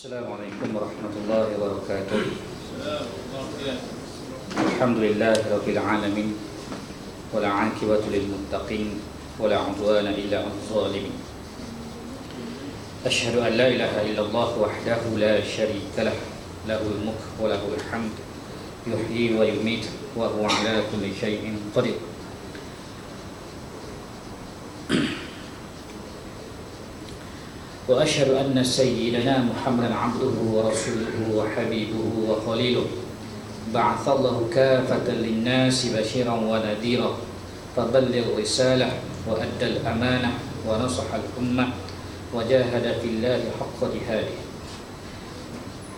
Assalamualaikum warahmatullahi wabarakatuh. Alhamdulillahi rabbil alamin wal 'aqibatu lil muttaqin wala 'udwana illa 'alal zalimin. Asyhadu an la ilaha illallah wahdahu la syarika lah, lahul mulk wa lahul hamd, yuhyi wa yumiit wa huwa 'ala kulli syai'in qadir. Wa asyhadu anna sayyidana Muhammadan 'abduhu wa rasuluhu wa habibuhu wa khaliluhu ba'athallahu kafatan lin-nasi basyiran wa nadhira faballigh risalah wa addal amanah wa nasaha al-ummah wa jahada fillahi haqqa jihadih.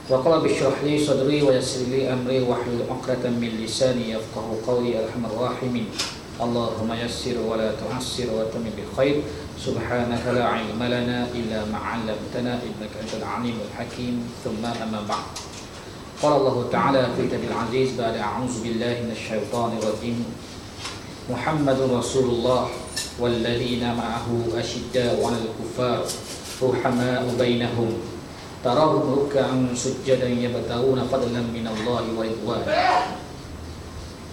Wa qala bishrah li sadri wa yassir li amri wahlul 'uqdatam min lisani yafqahu qawli arhamar rahimin. Allahumma yassir wa la tu'assir wa tamim bil khair. Subhanaka la ilma lana illa ma 'allamtana innaka antal 'alimul hakim. Thumma amma ba'd. Qala Allah Ta'ala fi kitabil aziz ba'da a'udzu billahi minasy syaithanir rajim. Muhammadur Rasulullah walladzina ma'ahu asyidda'u 'alal kuffar ruhama'u bainahum tarahum ruk'an sujjadan yabtaguna fadlan minallahi wa ridwan.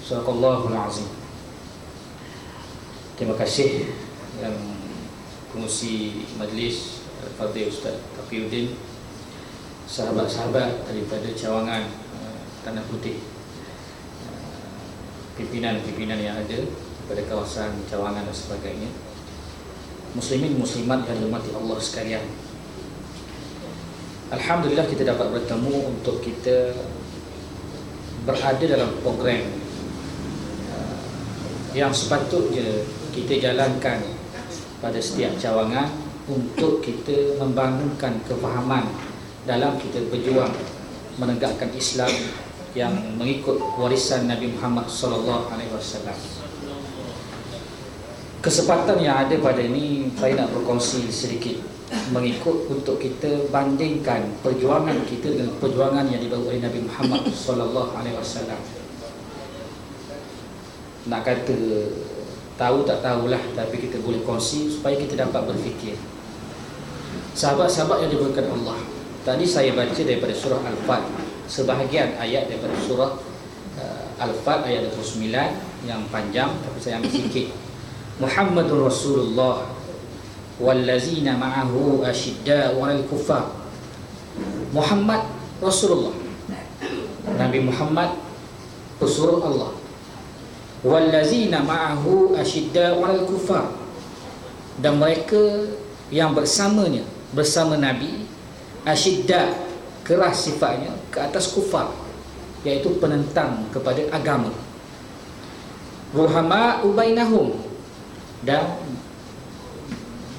Shadaqallahul azim. Terima kasih yang pengurusi majlis Al-Fadhil Ustaz Taqiyuddin, sahabat-sahabat daripada cawangan Tanah Putih, pimpinan-pimpinan yang ada pada kawasan cawangan dan sebagainya, muslimin muslimat yang dirahmati Allah sekalian. Alhamdulillah kita dapat bertemu untuk kita berada dalam program yang sepatutnya kita jalankan pada setiap cawangan untuk kita membangunkan kefahaman dalam kita berjuang menegakkan Islam yang mengikut warisan Nabi Muhammad sallallahu alaihi wasallam. Kesempatan yang ada pada ini saya nak berkongsi sedikit mengikut untuk kita bandingkan perjuangan kita dengan perjuangan yang dibawa oleh Nabi Muhammad sallallahu alaihi wasallam. Nak kata tahu tak tahulah, tapi kita boleh kongsi supaya kita dapat berfikir. Sahabat-sahabat yang diberkati Allah, tadi saya baca daripada surah Al-Fat, sebahagian ayat daripada surah Al-Fat ayat 29 yang panjang, tapi saya ambil sikit. Muhammadur Rasulullah wallazina ma'ahu asyidda'u 'alal kuffar. Muhammad Rasulullah, Nabi Muhammad pesuruh Allah. Wallazina ma'ahu asyidda'u 'alal kuffar, dan mereka yang bersamanya, bersama Nabi, asyidda, keras sifatnya ke atas kufar, iaitu penentang kepada agama. Ruhama'u bainahum, dan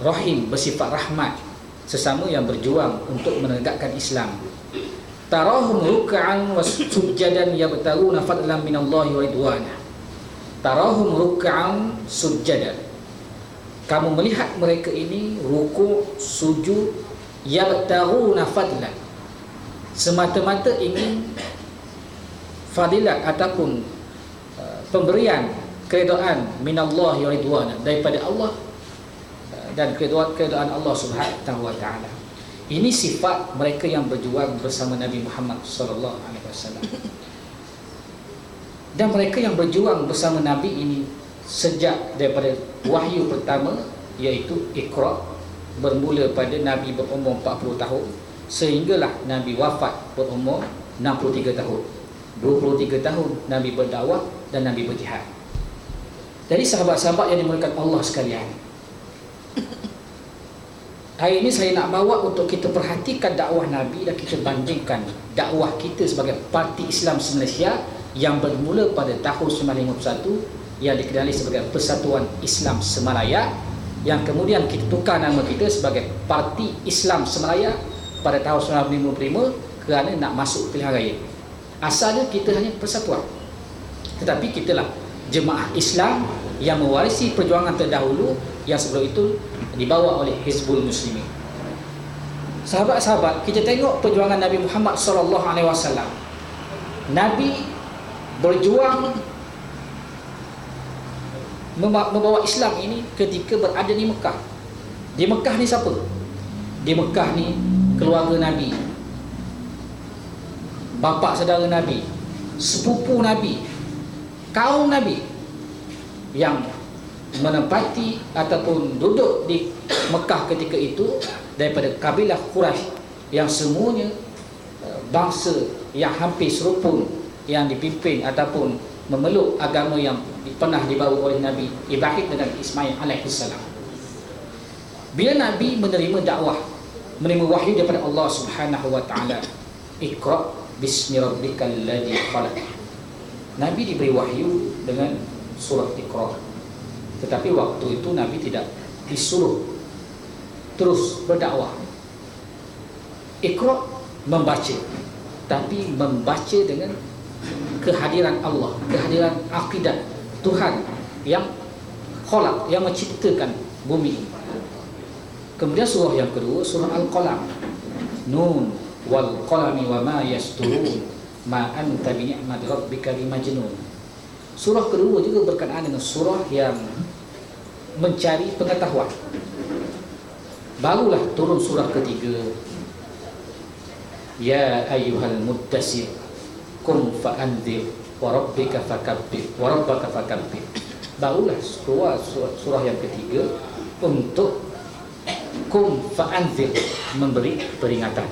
rahim, bersifat rahmat, sesama yang berjuang untuk menegakkan Islam. Tarahum ruk'an wa sujjadan yabtaguna fadlan minallahi wa ridwana. Tarahum ruk'an sujjadan, kamu melihat mereka ini ruku' sujud, yabtaghuna fadlan, semata-mata ingin fadilat ataupun pemberian keredaan minallahi wa ridwana, daripada Allah dan keredaan Allah Subhanahu wa taala. Ini sifat mereka yang berjuang bersama Nabi Muhammad sallallahu alaihi wasallam. Dan mereka yang berjuang bersama Nabi ini sejak daripada wahyu pertama, iaitu Iqra, bermula pada Nabi berumur 40 tahun sehinggalah Nabi wafat berumur 63 tahun. 23 tahun Nabi berdakwah dan Nabi berjihad. Jadi sahabat-sahabat yang dimuliakan Allah sekalian, hari ini saya nak bawa untuk kita perhatikan dakwah Nabi dan kita bandingkan dakwah kita sebagai Parti Islam Malaysia yang bermula pada tahun 1951, yang dikenali sebagai Persatuan Islam Semalaya, yang kemudian kita tukar nama kita sebagai Parti Islam Semalaya pada tahun 1955 kerana nak masuk pilihan raya. Asalnya kita hanya persatuan, tetapi kitalah jemaah Islam yang mewarisi perjuangan terdahulu yang sebelum itu dibawa oleh Hizbul Muslimin. Sahabat-sahabat, kita tengok perjuangan Nabi Muhammad sallallahu alaihi wasallam. Nabi berjuang membawa Islam ini ketika berada di Mekah. Di Mekah ni siapa? Di Mekah ni keluarga Nabi, bapa saudara Nabi, sepupu Nabi, kaum Nabi yang menempati ataupun duduk di Mekah ketika itu daripada kabilah Quraisy yang semuanya bangsa yang hampir serupun yang dipimpin ataupun memeluk agama yang pernah dibawa oleh Nabi Ibrahim dan Ismail alaihissalam. Bila Nabi menerima dakwah, menerima wahyu daripada Allah Subhanahu wa taala, Iqra bismi rabbikal ladzi khalaq. Nabi diberi wahyu dengan surah Iqra. Tetapi waktu itu Nabi tidak disuruh terus berdakwah. Iqra membaca, tapi membaca dengan kehadiran Allah, kehadiran akidah Tuhan yang khalaq, yang menciptakan bumi. Kemudian surah yang kedua, surah Al-Qalam. Nun wal qalami wa ma yasturun ma anta bi ni'mati rabbika bimajnun. Surah kedua juga berkenaan dengan surah yang mencari pengetahuan. Barulah turun surah ketiga, ya ayyuhal muddassir qum fa'anzir wa rabbika fakabbir wa rabbaka fakabbir. Barulah surah yang ketiga untuk qum fa'anzir, memberi peringatan.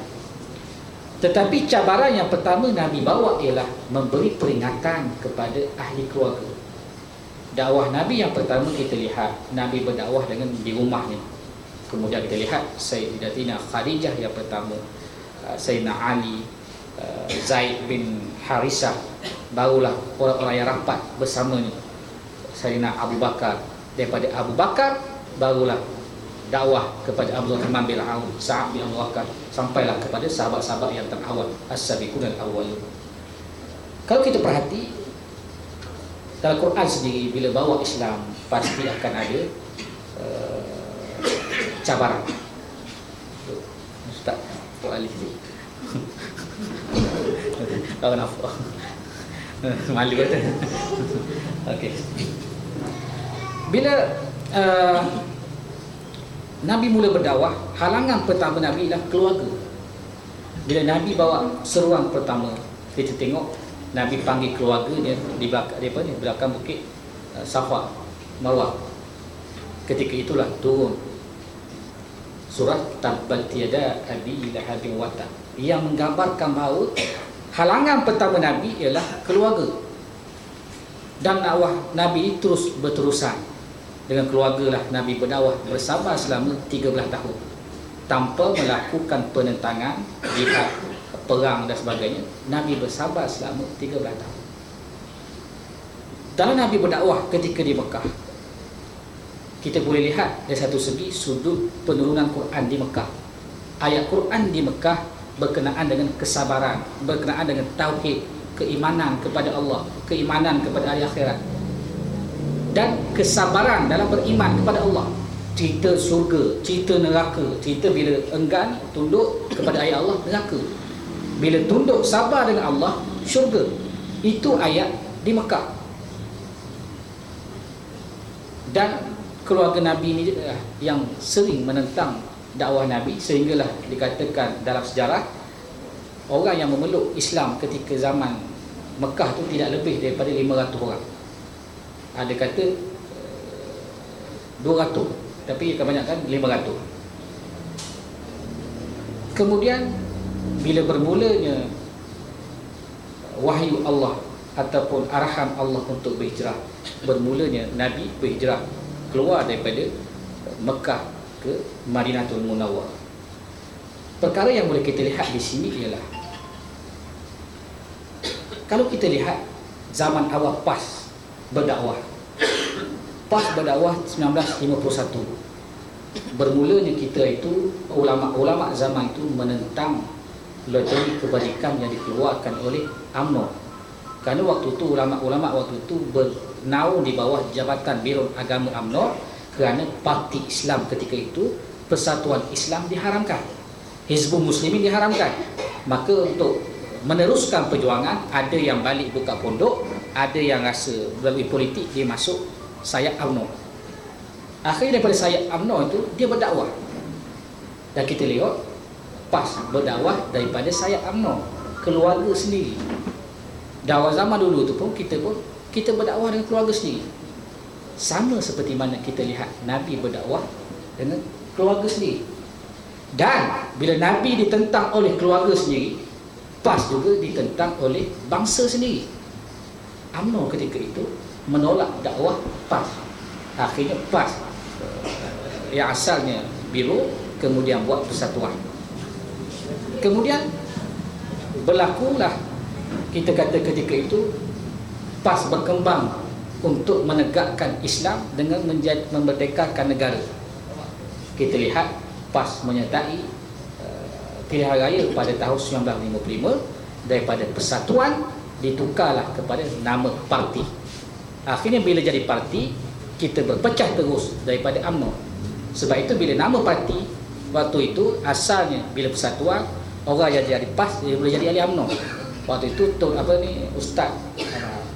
Tetapi cabaran yang pertama Nabi bawa ialah memberi peringatan kepada ahli keluarga. Dakwah Nabi yang pertama kita lihat, Nabi berdakwah dengan di rumahnya. Kemudian kita lihat Sayyidatina Khadijah yang pertama, Sayyidina Ali, Zaid bin Harisah, barulah orang-orang yang rapat bersamanya, Sayyidina Abu Bakar. Daripada Abu Bakar barulah dakwah kepada Abdurrahman bin Auf, Sa'ad bin Abi Waqqas, sampailah kepada sahabat-sahabat yang terawal, as-sabiqun al-awwalun. Kalau kita perhati dalam Quran sendiri, bila bawa Islam pasti akan ada cabaran. Ustaz, Pak Ali ni. Tahu kenapa? Malu kata. Okey. Bila Nabi mula berdakwah, halangan pertama Nabi ialah keluarga. Bila Nabi bawa seruan pertama, kita tengok Nabi panggil keluarga dia di belakang bukit Safa, Marwah. Ketika itulah turun surah Tabbat yada abi lahabin wa tab, yang menggambarkan bahawa halangan pertama Nabi ialah keluarga. Dan dakwah Nabi terus berterusan. Dengan keluarga lah Nabi berdakwah bersabar selama 13 tahun tanpa melakukan penentangan, jihad, perang dan sebagainya. Nabi bersabar selama 13 tahun. Dalam Nabi berdakwah ketika di Mekah, kita boleh lihat dari satu segi sudut penurunan Quran di Mekah. Ayat Quran di Mekah berkenaan dengan kesabaran, berkenaan dengan tauhid, keimanan kepada Allah, keimanan kepada hari akhirat, dan kesabaran dalam beriman kepada Allah. Cerita surga, cerita neraka, cerita bila enggan tunduk kepada ayat Allah, neraka. Bila tunduk sabar dengan Allah, syurga. Itu ayat di Mekah. Dan keluarga Nabi ini yang sering menentang dakwah Nabi, sehinggalah dikatakan dalam sejarah orang yang memeluk Islam ketika zaman Mekah tu tidak lebih daripada 500 orang. Ada kata 200, tapi kebanyakan 500. Kemudian bila bermulanya wahyu Allah ataupun arahan Allah untuk berhijrah, bermulanya Nabi berhijrah keluar daripada Mekah ke Madinatul Munawwarah. Perkara yang boleh kita lihat di sini ialah, kalau kita lihat zaman awal PAS berdakwah, PAS berdakwah 1951. Bermulanya kita itu, ulama-ulama zaman itu menentang loteri kebajikan yang dikeluarkan oleh UMNO. Kerana waktu itu ulama-ulama waktu itu bernaung di bawah Jabatan Biro Agama UMNO, kerana parti Islam ketika itu, Persatuan Islam diharamkan, Hizbul Muslimin diharamkan. Maka untuk meneruskan perjuangan, ada yang balik buka pondok, ada yang rasa melalui politik dia masuk sayap UMNO. Akhirnya daripada sayap UMNO itu dia berdakwah. Dan kita lihat PAS berdakwah daripada sayap UMNO keluarga sendiri. Dakwah zaman dulu tu pun kita berdakwah dengan keluarga sendiri. Sama seperti mana kita lihat Nabi berdakwah dengan keluarga sendiri. Dan bila Nabi ditentang oleh keluarga sendiri, PAS juga ditentang oleh bangsa sendiri. UMNO ketika itu menolak dakwah PAS. Akhirnya PAS yang asalnya Biro kemudian buat Persatuan. Kemudian berlakulah, kita kata ketika itu PAS berkembang untuk menegakkan Islam dengan memerdekakan negara. Kita lihat PAS menyertai pilihan raya pada tahun 1955, daripada Persatuan ditukarlah kepada nama parti. Akhirnya bila jadi parti, kita berpecah terus daripada UMNO. Sebab itu bila nama parti waktu itu asalnya bila Persatuan, orang yang jadi PAS dia boleh jadi ahli UMNO. Waktu itu Ustaz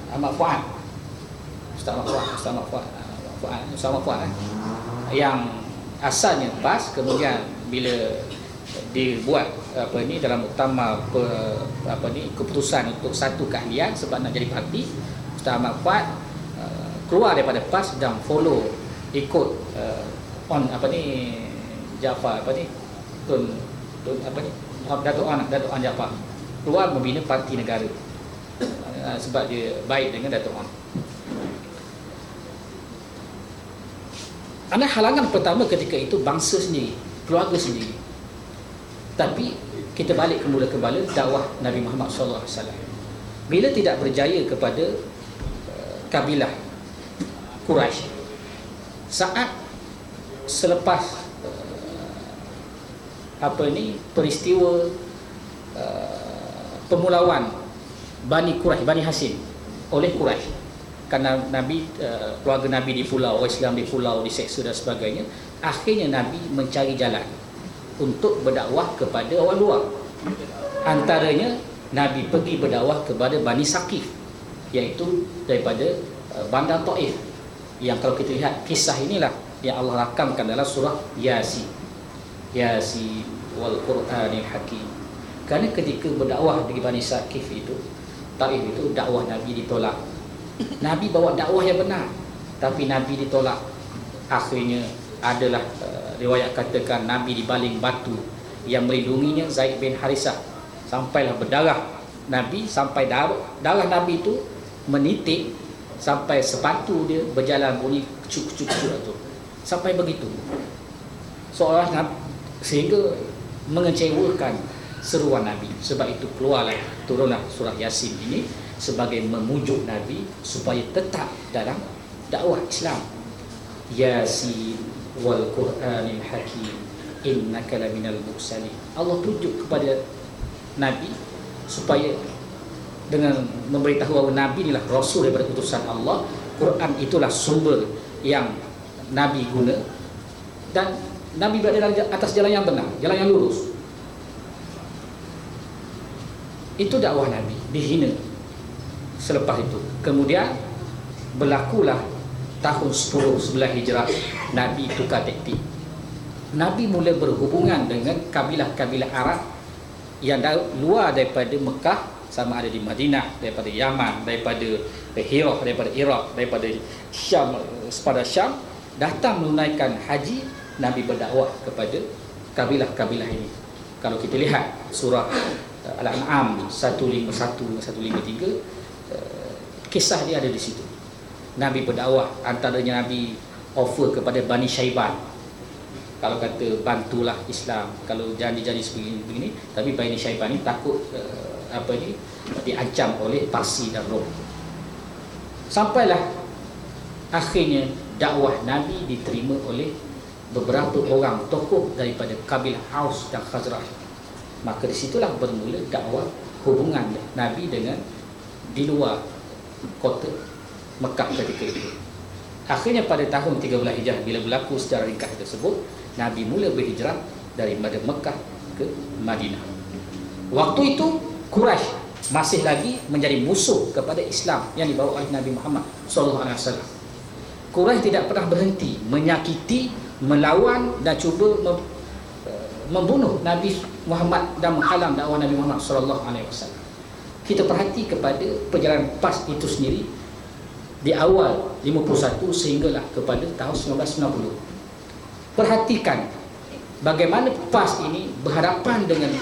Ahmad Fuad, yang asalnya PAS, kemudian bila dibuat dalam muktamar keputusan untuk satu keahlian sebab nak jadi parti, Ustaz Ahmad Fuad keluar daripada PAS dan follow ikut Jaafar Datuk An Jaafar keluar membina Parti Negara sebab dia baik dengan Datuk An. Ada halangan pertama ketika itu bangsa sendiri, keluarga sendiri. Tapi kita balik ke mula-kembala dakwah Nabi Muhammad SAW. Bila tidak berjaya kepada kabilah Quraisy, saat selepas peristiwa pemulauan Bani Quraisy, Bani Hashim oleh Quraisy, kerana Nabi, keluarga Nabi di pulau, orang Islam di pulau, diseksa dan sebagainya, akhirnya Nabi mencari jalan untuk berdakwah kepada orang luar. Antaranya Nabi pergi berdakwah kepada Bani Saqif, iaitu daripada bandar Taif, yang kalau kita lihat kisah inilah yang Allah rakamkan dalam surah Yasin wal Qur'anil Hakim. Kerana ketika berdakwah di Bani Saqif itu, Taif itu, dakwah Nabi ditolak. Nabi bawa dakwah yang benar, tapi Nabi ditolak. Akhirnya adalah riwayat katakan Nabi dibaling batu yang melindunginya Zaid bin Harisah, sampailah berdarah Nabi, sampai darah Nabi itu menitik sampai sepatu dia berjalan bunyi kecuk-kecuk tu, sampai begitu, seolah sehingga mengecewakan seruan Nabi. Sebab itu turunlah surah Yasin ini sebagai memujuk Nabi supaya tetap dalam dakwah Islam. Yasin wal Qur'anil Hakim innaka laminal mursalin. Allah pujuk kepada Nabi supaya dengan memberitahu bahawa Nabi inilah Rasul daripada utusan Allah. Quran itulah sumber yang Nabi guna, dan Nabi berada di atas jalan yang benar, jalan yang lurus. Itu dakwah Nabi, dihina. Selepas itu kemudian berlakulah tahun 10 sebelah Hijrah, Nabi tukar taktik. Nabi mula berhubungan dengan kabilah-kabilah Arab yang luar daripada Mekah, sama ada di Madinah, daripada Yaman, daripada Hira, daripada Iraq, daripada Syam, sepada Syam, datang menunaikan haji. Nabi berdakwah kepada kabilah-kabilah ini. Kalau kita lihat surah Al-An'am 151 dan 153, kisah dia ada di situ. Nabi berdakwah, antaranya Nabi offer kepada Bani Syaiban, kalau kata bantulah Islam, kalau janji-janji begini, tapi Bani Syaiban ni takut diancam oleh Parsi dan Rom. Sampailah akhirnya dakwah Nabi diterima oleh beberapa orang tokoh daripada kabilah Aus dan Khazraj. Maka disitulah bermula dakwah hubungan Nabi dengan di luar kota Mekah ketika itu. Akhirnya pada tahun 13 Hijrah, bila berlaku sejarah ringkas tersebut, Nabi mula berhijrah daripada Mekah ke Madinah. Waktu itu Quraisy masih lagi menjadi musuh kepada Islam yang dibawa oleh Nabi Muhammad SAW. Quraisy tidak pernah berhenti menyakiti, melawan dan cuba membunuh Nabi Muhammad dan menghalang dakwah Nabi Muhammad SAW. kita perhati kepada perjalanan PAS itu sendiri di awal 51 sehinggalah kepada tahun 1990. Perhatikan bagaimana PAS ini berhadapan dengan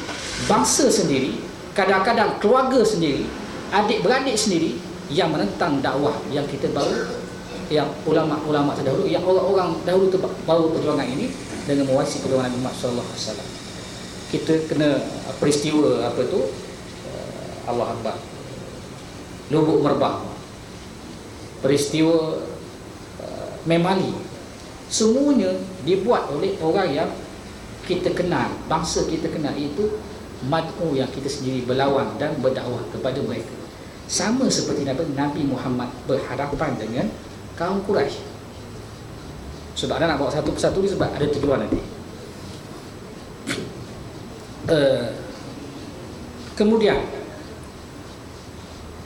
bangsa sendiri, kadang-kadang keluarga sendiri, adik-beradik sendiri yang menentang dakwah yang kita baru, yang ulama-ulama terdahulu, yang orang-orang dahulu baru perjuangan ini dengan mewarisi perjuangan Nabi Muhammad sallallahu alaihi wasallam. Kita kena peristiwa apa tu, Allah Akbar, Lubuk Merbah, peristiwa Memali, semuanya dibuat oleh orang yang kita kenal, bangsa kita kenal, itu mad'u yang kita sendiri berlawan dan berdakwah kepada mereka. Sama seperti Nabi Muhammad berhadapan dengan kaum Quraisy. Sebab anda nak bawa satu persatu ni sebab ada tujuan nanti. Kemudian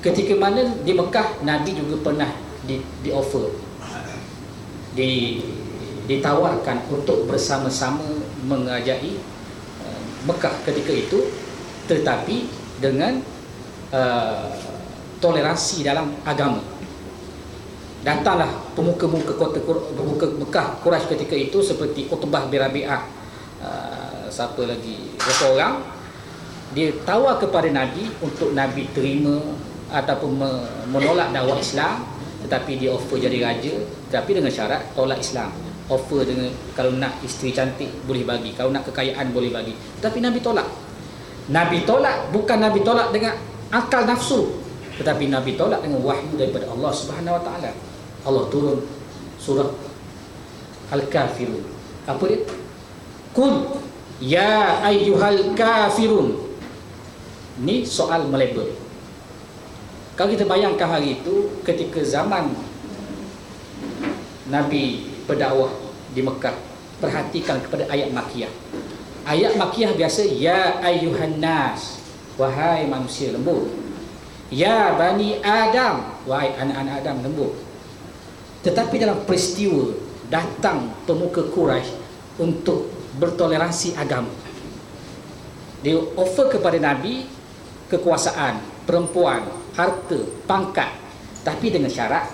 ketika mana di Mekah, Nabi juga pernah di offer, ditawarkan untuk bersama-sama mengajai Mekah ketika itu, tetapi dengan toleransi dalam agama. Datanglah pemuka-pemuka pemuka Mekah Quraisy ketika itu seperti Utbah bin Rabi'ah, siapa lagi, beberapa orang, dia tawar kepada Nabi untuk Nabi terima ataupun menolak dakwah Islam, tetapi dia offer jadi raja, tapi dengan syarat tolak Islam. Offer dengan kalau nak isteri cantik boleh bagi, kalau nak kekayaan boleh bagi, tapi Nabi tolak. Nabi tolak bukan Nabi tolak dengan akal nafsu, tetapi Nabi tolak dengan wahyu daripada Allah Subhanahu Wa Taala. Allah turun surah Al-Kafirun. Apa dia? Qul ya ayyuhal kafirun. Ni soal melabel. Kalau kita bayangkan hari itu ketika zaman Nabi berdakwah di Mekah, perhatikan kepada ayat makiyah. Ayat makiyah biasa ya ayyuhan nas, wahai manusia lembut. Ya bani Adam, wahai anak-anak Adam lembut. Tetapi dalam peristiwa datang pemuka Quraisy untuk bertoleransi agama, dia offer kepada Nabi kekuasaan, perempuan, harta, pangkat, tapi dengan syarat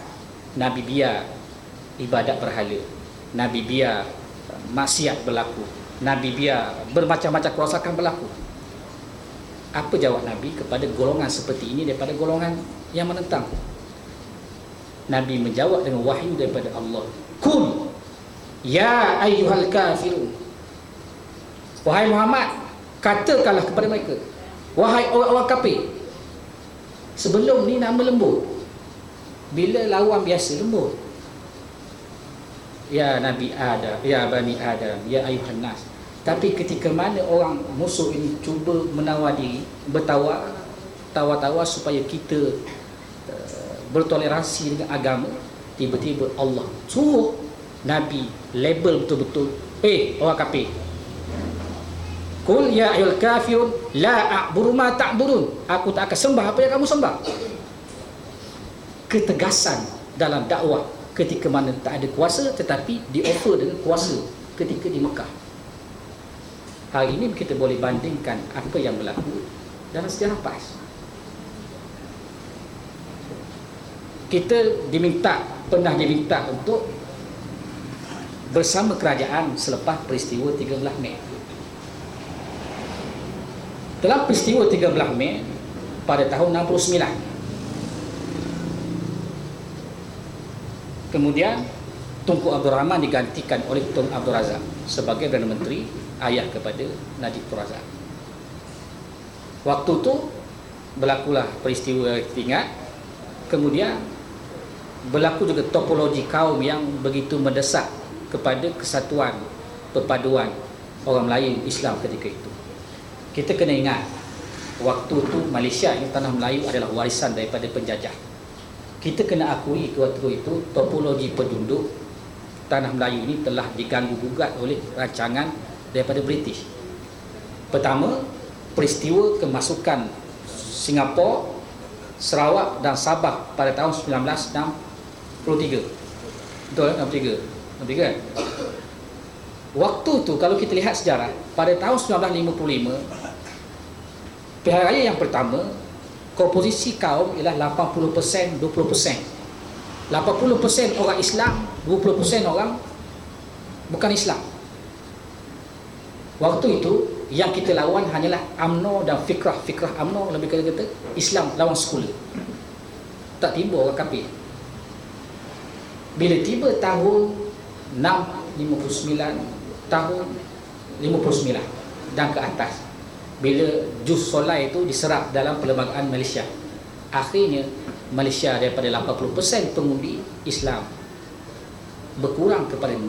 Nabi biar ibadat berhala, Nabi biar maksiat berlaku, Nabi biar bermacam-macam kerosakan berlaku. Apa jawab Nabi kepada golongan seperti ini daripada golongan yang menentang? Nabi menjawab dengan wahyu daripada Allah. Qul ya ayyuhal kafirun. Wahai Muhammad, katakanlah kepada mereka, wahai orang-orang kafir. Sebelum ni nama lembut, bila lawan biasa lembut. Ya Nabi Adam, ya Bani Adam, ya ayuhan nas. Tapi ketika mana orang musuh ini cuba menawar diri, tawar-tawar supaya kita bertoleransi dengan agama, tiba-tiba Allah suruh Nabi label betul-betul, orang kafir. Qul ya ayyuhal kafirun la a'budu ma ta'budun. Aku tak akan sembah apa yang kamu sembah. Ketegasan dalam dakwah ketika mana tak ada kuasa, tetapi di-offer dengan kuasa ketika di Mekah. Hari ini kita boleh bandingkan apa yang berlaku dalam sejarah PAS. Kita pernah diminta untuk bersama kerajaan selepas peristiwa 13 Mei. Dalam peristiwa 13 Mei pada tahun 69, kemudian Tunku Abdul Rahman digantikan oleh Tun Abdul Razak sebagai Perdana Menteri, ayah kepada Najib Tun Razak. Waktu tu berlakulah peristiwa kita ingat. Kemudian berlaku juga topologi kaum yang begitu mendesak kepada kesatuan, perpaduan orang Melayu Islam ketika itu. Kita kena ingat, waktu tu Malaysia ini, tanah Melayu adalah warisan daripada penjajah. Kita kena akui waktu itu topologi penduduk tanah Melayu ini telah diganggu gugat oleh rancangan daripada British. Pertama, peristiwa kemasukan Singapura, Sarawak dan Sabah pada tahun 1963. Betul kan? 63 kan? Waktu tu kalau kita lihat sejarah, pada tahun 1955 pilihan raya yang pertama komposisi kaum ialah 80%, 20%. 80% orang Islam, 20% orang bukan Islam. Waktu itu yang kita lawan hanyalah UMNO dan fikrah UMNO, lebih kata Islam lawan sekular. Tak tiba orang kafir. Bila tiba tahun 59, tahun 59 dan ke atas, bila Jus Solai itu diserap dalam perlembagaan Malaysia, akhirnya Malaysia daripada 80% pengundi Islam berkurang kepada 60%,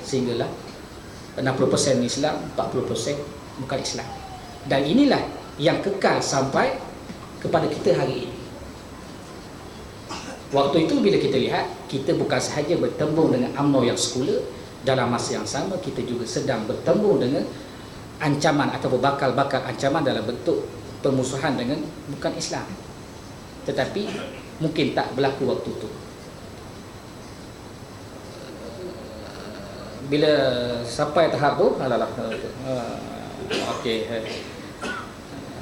sehinggalah 60% Islam, 40% bukan Islam. Dan inilah yang kekal sampai kepada kita hari ini. Waktu itu bila kita lihat, kita bukan sahaja bertembung dengan UMNO yang sekular, dalam masa yang sama kita juga sedang bertembung dengan ancaman atau bakal ancaman dalam bentuk permusuhan dengan bukan Islam. Tetapi mungkin tak berlaku waktu itu. Bila sampai tahap tu,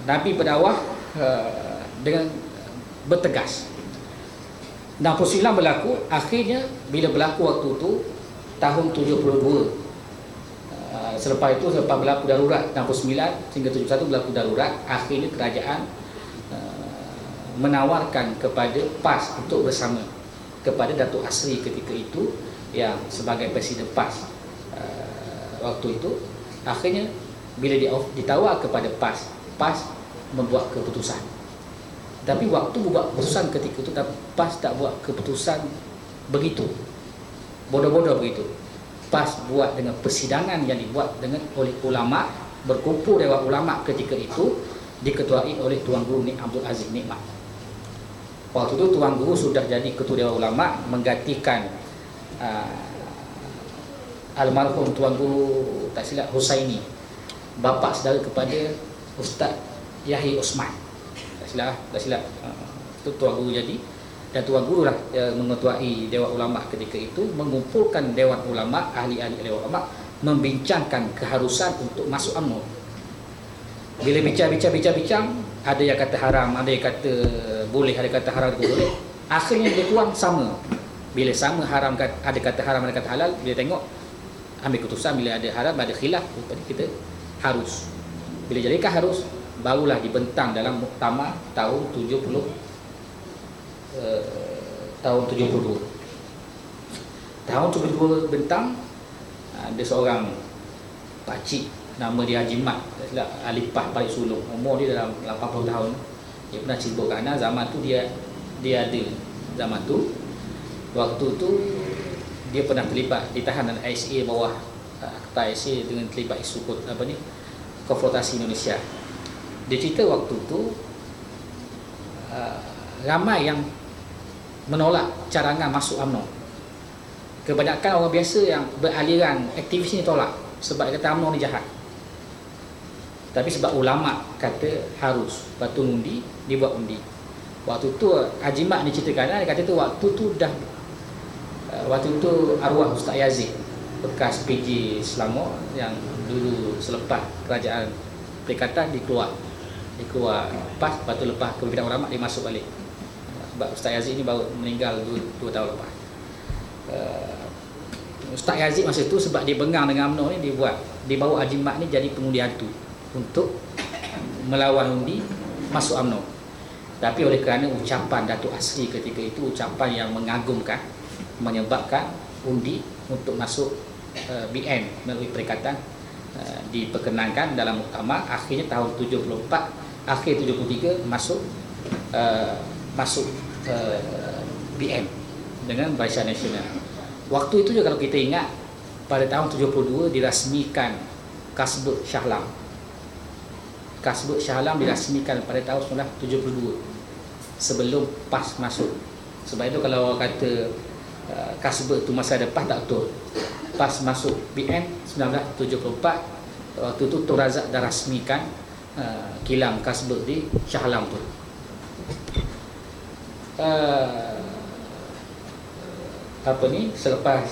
Nabi berdakwah dengan bertegas. 69 berlaku, akhirnya bila berlaku waktu itu tahun 72. Selepas itu, selepas berlaku darurat 69 hingga 71 berlaku darurat, akhirnya kerajaan menawarkan kepada PAS untuk bersama kepada Datuk Asri ketika itu yang sebagai Presiden PAS. Waktu itu akhirnya bila ditawar kepada PAS, PAS membuat keputusan. Tapi waktu buat keputusan ketika itu, PAS tak buat keputusan begitu bodoh-bodoh begitu. PAS buat dengan persidangan yang dibuat dengan oleh ulama, berkumpul dewan ulama ketika itu diketuai oleh Tuan Guru Abdul Aziz Nikmat. Waktu itu Tuan Guru sudah jadi ketua dewan ulama, menggantikan almarhum Tuan Guru tak silap Husaini, bapa saudara kepada Ustaz Yahya Osman. Tak silap itu Tuan Guru jadi, dan Tuan Guru lah mengetuai dewan ulama ketika itu, mengumpulkan dewan ulama, ahli-ahli dewan ulama, membincangkan keharusan untuk masuk UMNO. Bila bincang, ada yang kata haram, ada yang kata boleh, ada yang kata haram, ada boleh. Akhirnya dia tuang sama. Bila sama haram, ada kata haram, ada kata halal. Bila tengok, ambil keputusan. Bila ada haram, ada khilaf, kita harus. Bila jadikan harus, barulah dibentang dalam muktamar tahun 72. Tahun 72 bentang, ada seorang pakcik, nama dia Haji Mat, Alipah Paling Sulung, umur dia dalam 80 tahun. Dia pernah cerita kerana zaman tu dia ada, zaman tu waktu tu dia pernah terlibat, ditahan dalam ISA bawah Ketua ISA dengan terlibat isu konfrontasi Indonesia. Dia cerita waktu tu ramai yang menolak carangan masuk UMNO. Kebanyakan orang biasa yang beraliran aktivis ni tolak sebab dia kata UMNO ni jahat. Tapi sebab ulama kata harus, batu undi, dibuat undi. Waktu tu Haji Mat ni ceritakan, dia kata tu waktu tu dah waktu tu arwah Ustaz Yazid, bekas PJ Selangor yang dulu selepas kerajaan Perikatan dikeluar PAS, lepas tu lepas kepimpinan ulama dia masuk balik. Sebab Ustaz Yazid ni baru meninggal 2 tahun lepas. Ustaz Yazid masa tu sebab dia bengang dengan UMNO ni, dia bawa Haji Mat ni jadi pengundi hantu untuk melawan undi masuk UMNO. Tapi oleh kerana ucapan Datuk Asri ketika itu, ucapan yang mengagumkan, menyebabkan undi untuk masuk BN melalui perikatan diperkenankan dalam muktamar. Akhirnya tahun 74, akhir 73 masuk BN dengan Barisan Nasional. Waktu itu juga kalau kita ingat, pada tahun 72 dirasmikan Kasbut Shah Alam. Kasbut Shah Alam dirasmikan pada tahun 1972, sebelum PAS masuk. Sebab itu kalau orang kata Kasbut itu masa depan, tak betul. PAS masuk BN 1974, waktu itu Tun Razak dah rasmikan kilang Kasbut di Shah Alam tu. Selepas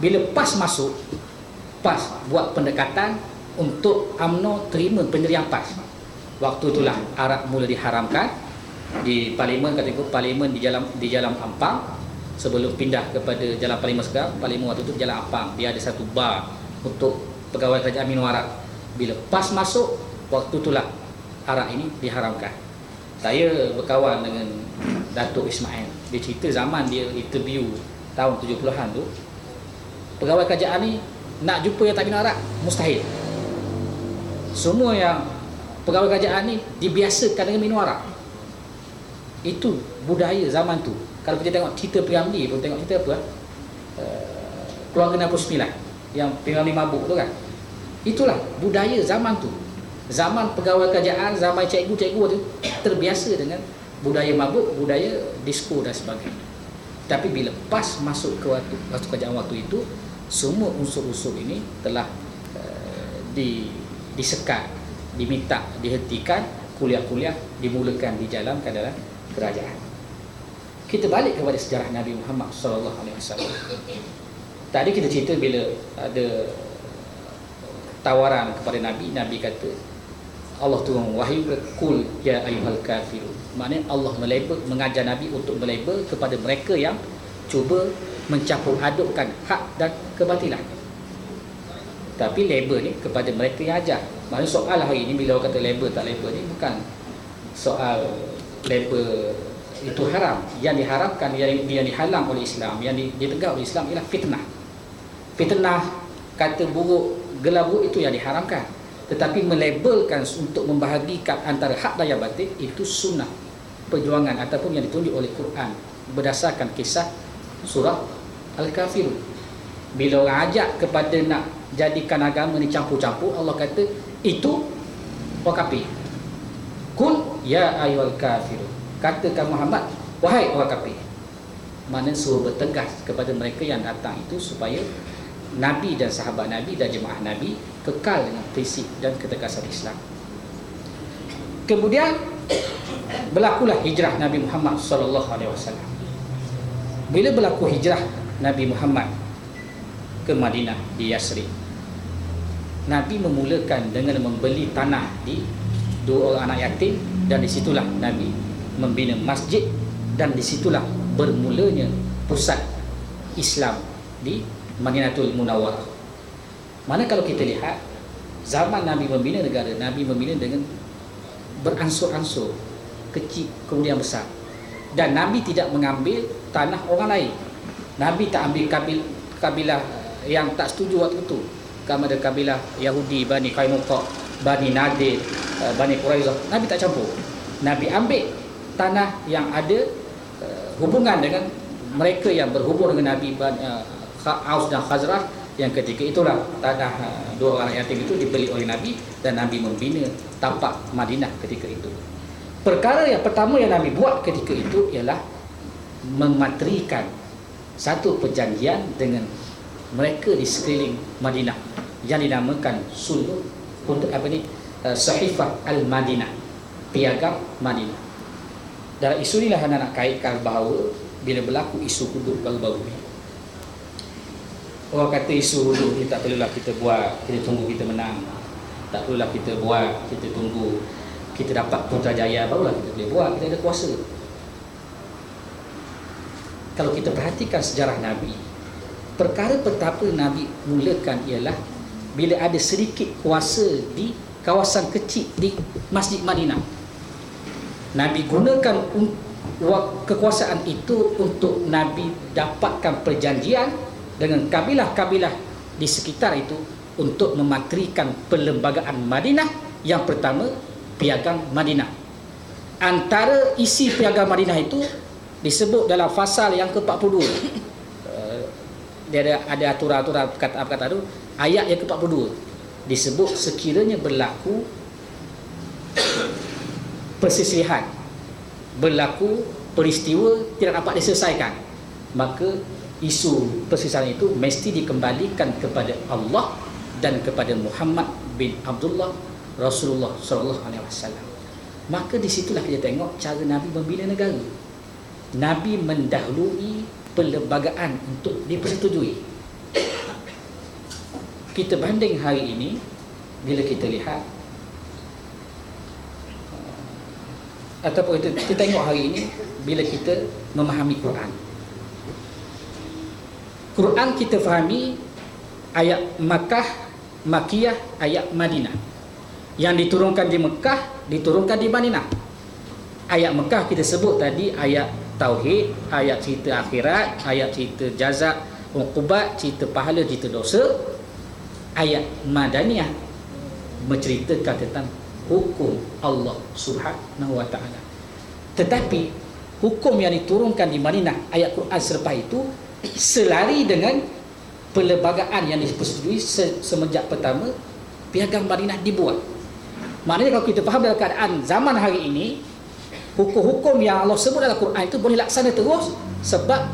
bila PAS masuk, PAS buat pendekatan untuk UMNO terima pendirian PAS. Waktu itulah arak mula diharamkan di parlimen, ketika parlimen di Jalan Ampang. Sebelum pindah kepada Jalan Parlimen sekarang, parlimen waktu itu Jalan Ampang, dia ada satu bar untuk pegawai kerajaan minum arak. Bila pas masuk, waktu itulah arak ini diharamkan. Saya berkawan dengan Datuk Ismail. Dia cerita zaman dia interview tahun 70-an tu, pegawai kerajaan ni nak jumpa yang tak minum arak mustahil. Semua yang pegawai kerajaan ni dibiasakan dengan minum arak. Itu budaya zaman tu. Kalau kita tengok cerita P.Ramlee pun, tengok cerita apa, Keluarga 69 yang P.Ramlee mabuk tu kan. Itulah budaya zaman tu. Zaman pegawai kerajaan, zaman cikgu-cikgu tu terbiasa dengan budaya mabuk, budaya disko dan sebagainya. Tapi bila pas masuk ke waktu kerajaan waktu itu, semua unsur-unsur ini telah disekat, diminta, dihentikan, kuliah-kuliah dimulakan di dalam keadaan kerajaan. Kita balik kepada sejarah Nabi Muhammad SAW. Tadi kita cerita bila ada tawaran kepada Nabi, Nabi kata Allah turun wahyu, kul ya ayyuhal kafirun. Maknanya Allah mengajar Nabi untuk melabel kepada mereka yang cuba mencampur adukkan hak dan kebatilan. Tapi label ni kepada mereka yang ajar. Maknanya soal hari ini bila orang kata label tak label ni bukan soal label itu haram. Yang diharamkan, yang dihalang oleh Islam, yang ditegak oleh Islam ialah fitnah. Fitnah, kata buruk, gelar buruk itu yang diharamkan. Tetapi melabelkan untuk membahagikan antara hak dan yang batil, itu sunnah perjuangan ataupun yang ditunjuk oleh Quran berdasarkan kisah surah Al-Kafirun. Bila orang ajak kepada nak jadikan agama ni campur-campur, Allah kata itu orang kafir. Kul ya ayyuhal kafirun. Katakan Muhammad, wahai orang kafir. Maknanya suruh bertegas kepada mereka yang datang itu supaya Nabi dan sahabat Nabi dan jemaah Nabi kekal dengan prinsip dan ketegasan Islam. Kemudian berlakulah hijrah Nabi Muhammad SAW. Bila berlaku hijrah Nabi Muhammad ke Madinah di Yasrib, Nabi memulakan dengan membeli tanah di dua orang anak yatim, dan disitulah Nabi membina masjid, dan disitulah bermulanya pusat Islam di Madinatul Munawwarah. Mana kalau kita lihat zaman Nabi membina negara, Nabi membina dengan beransur-ansur, kecil kemudian besar. Dan Nabi tidak mengambil tanah orang lain. Nabi tak ambil kabilah yang tak setuju waktu itu. Kama ada kabilah Yahudi, Bani Qainuqa, Bani Nadir, Bani Quraizah. Nabi tak campur. Nabi ambil tanah yang ada hubungan dengan mereka yang berhubung dengan Nabi, Aus dan Khazraj, yang ketika itulah tanah dua orang yatim itu dibeli oleh Nabi, dan Nabi membina tapak Madinah ketika itu. Perkara yang pertama yang Nabi buat ketika itu ialah mematrikan satu perjanjian dengan mereka di sekeliling Madinah yang dinamakan sulh untuk Sahifah Al-Madinah, piagam Madinah. Dalam isu inilah anda nak kaitkan bahawa bila berlaku isu hudud baru-baru ini, orang kata isu hudud ni tak perlulah kita buat, kita tunggu kita menang. Tak perlulah kita buat, kita tunggu kita dapat Putrajaya barulah kita boleh buat, kita ada kuasa. Kalau kita perhatikan sejarah Nabi, perkara pertama Nabi mulakan ialah bila ada sedikit kuasa di kawasan kecil di Masjid Madinah. Nabi gunakan kekuasaan itu untuk Nabi dapatkan perjanjian dengan kabilah-kabilah di sekitar itu untuk mematrikan perlembagaan Madinah. Yang pertama, piagam Madinah. Antara isi piagam Madinah itu disebut dalam fasal yang ke-42. Dia ada aturan-aturan perkataan-perkataan itu. Ayat yang ke-42 disebut sekiranya berlaku persislihan, berlaku peristiwa tidak dapat diselesaikan, maka isu persislihan itu mesti dikembalikan kepada Allah dan kepada Muhammad bin Abdullah Rasulullah SAW. Maka disitulah kita tengok cara Nabi membina negara. Nabi mendahului perlembagaan untuk dipersetujui. Kita banding hari ini, bila kita lihat ataupun kita tengok hari ini bila kita memahami Quran. Quran kita fahami ayat Makkah, Makkiyah, ayat Madinah. Yang diturunkan di Mekah, diturunkan di Madinah. Ayat Mekah kita sebut tadi ayat Tauhid, ayat cerita akhirat, ayat cerita jazak, uqubat, cerita pahala, cerita dosa. Ayat Madaniyah menceritakan tentang hukum Allah Subhanahu wa ta'ala. Tetapi hukum yang diturunkan di Madinah, ayat Quran selepas itu selari dengan perlembagaan yang dipersetujui semenjak pertama Piagam Madinah dibuat. Maknanya kalau kita faham dalam keadaan zaman hari ini, hukum-hukum yang Allah sebut dalam Quran itu boleh laksana terus sebab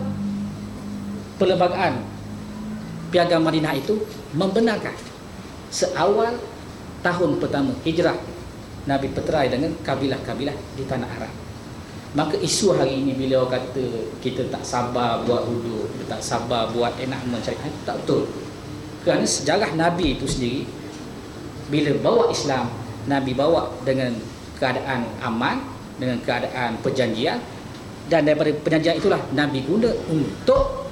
perlembagaan Piagam Madinah itu membenarkan seawal tahun pertama hijrah Nabi berterai dengan kabilah-kabilah di tanah Arab. Maka isu hari ini bila orang kata kita tak sabar buat hudud, tak sabar buat enakmen syariat, itu tak betul. Kerana sejarah Nabi itu sendiri, bila bawa Islam, Nabi bawa dengan keadaan aman, dengan keadaan perjanjian, dan daripada perjanjian itulah Nabi guna untuk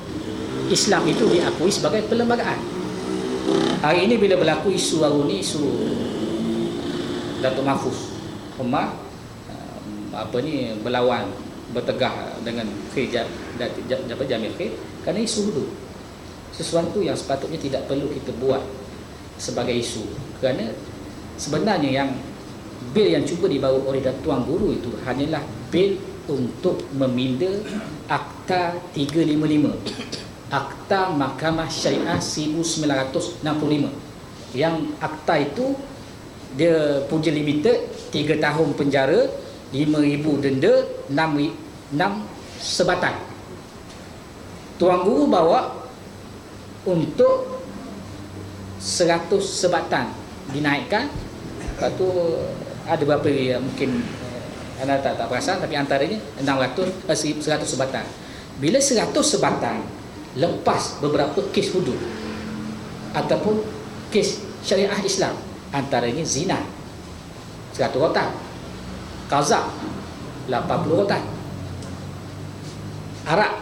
Islam itu diakui sebagai perlembagaan. Hari ini bila berlaku isu baru ni, isu Datuk Mahfuz Umar berlawan, bertegah dengan Jamil Khair kerana isu hudud, sesuatu yang sepatutnya tidak perlu kita buat sebagai isu. Kerana sebenarnya yang bil yang cuba dibawa oleh Tuan Guru itu hanyalah bil untuk meminda Akta 355, Akta Mahkamah Syariah 1965. Yang akta itu dia punya limited 3 tahun penjara, 5,000 denda, 6 sebatan. Tuan Guru bawa untuk 100 sebatan dinaikkan. Lepas tu ada beberapa yang mungkin anda tak perasan, tapi antaranya 100 sebatan. Bila 100 sebatan lepas beberapa kes hudud ataupun kes syariah Islam, antaranya zina 100 rotan, qazaf 80 rotan, arak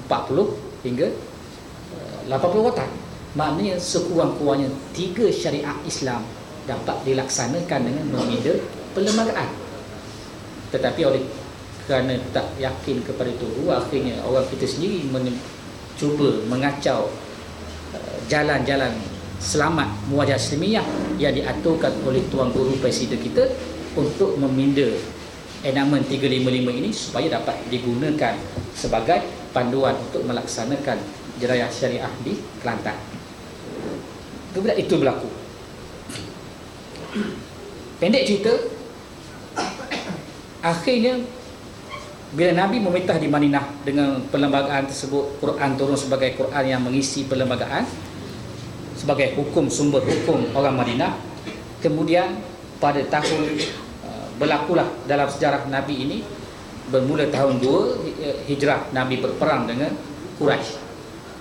40 hingga 80 rotan. Maknanya sekurang-kurangnya 3 syariah Islam dapat dilaksanakan dengan meminda perlembagaan. Tetapi oleh kerana tak yakin kepada itu, akhirnya orang kita sendiri cuba mengacau jalan-jalan selamat muwajah Islamiyah yang diaturkan oleh Tuan Guru Presiden kita untuk meminda enakmen 355 ini supaya dapat digunakan sebagai panduan untuk melaksanakan jerayah syariah di Kelantan. Kemudian itu berlaku. Pendek cerita, akhirnya bila Nabi memerintah di Madinah dengan perlembagaan tersebut, Quran turun sebagai Quran yang mengisi perlembagaan sebagai hukum, sumber hukum orang Madinah. Kemudian pada tahun berlakulah dalam sejarah Nabi ini, bermula tahun 2 Hijrah, Nabi berperang dengan Quraisy.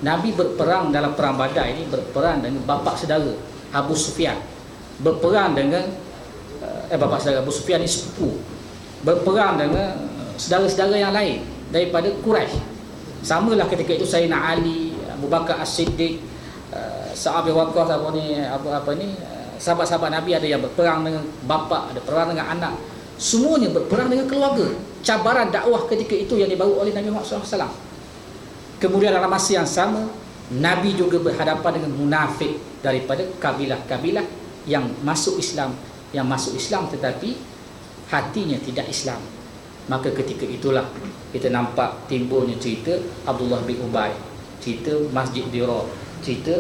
Nabi berperang dalam perang Badar ini, berperang dengan bapa saudara Abu Sufyan, berperang dengan bapa saudara Abu Sufyan ini sepupu, berperang dengan saudara-saudara yang lain daripada Quraisy. Samalah ketika itu Sayyidina Ali, Abu Bakar As-Siddiq, Sa'ab bin Waqqas, sahabat-sahabat Nabi, ada yang berperang dengan bapa, ada perang dengan anak, semuanya berperang dengan keluarga. Cabaran dakwah ketika itu yang dibawa oleh Nabi Muhammad SAW. Kemudian dalam masa yang sama, Nabi juga berhadapan dengan munafik daripada kabilah-kabilah yang masuk Islam, tetapi hatinya tidak Islam. Maka ketika itulah kita nampak timbulnya cerita Abdullah bin Ubay, cerita Masjid Dirar, cerita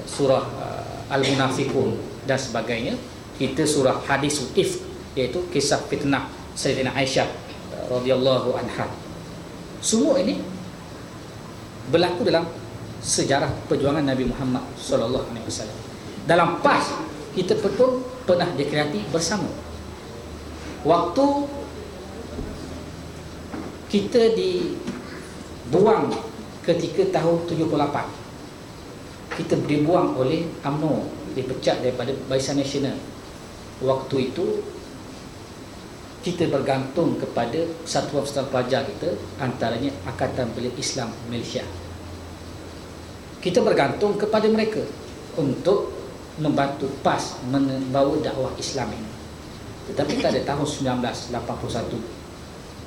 surah Al-Munafiqun dan sebagainya, cerita surah Hadis Ifk, iaitu kisah fitnah Sayyidina Aisyah radhiyallahu anha. Semua ini berlaku dalam sejarah perjuangan Nabi Muhammad sallallahu alaihi wasallam. Dalam PAS kita pun pernah dikreati bersama. Waktu kita dibuang ketika tahun 78, kita dibuang oleh UMNO, dipecat daripada Barisan Nasional. Waktu itu kita bergantung kepada satuan-satuan pelajar kita, antaranya Angkatan Belia Islam Malaysia. Kita bergantung kepada mereka untuk membantu PAS membawa dakwah Islam ini. Tetapi pada tahun 1981,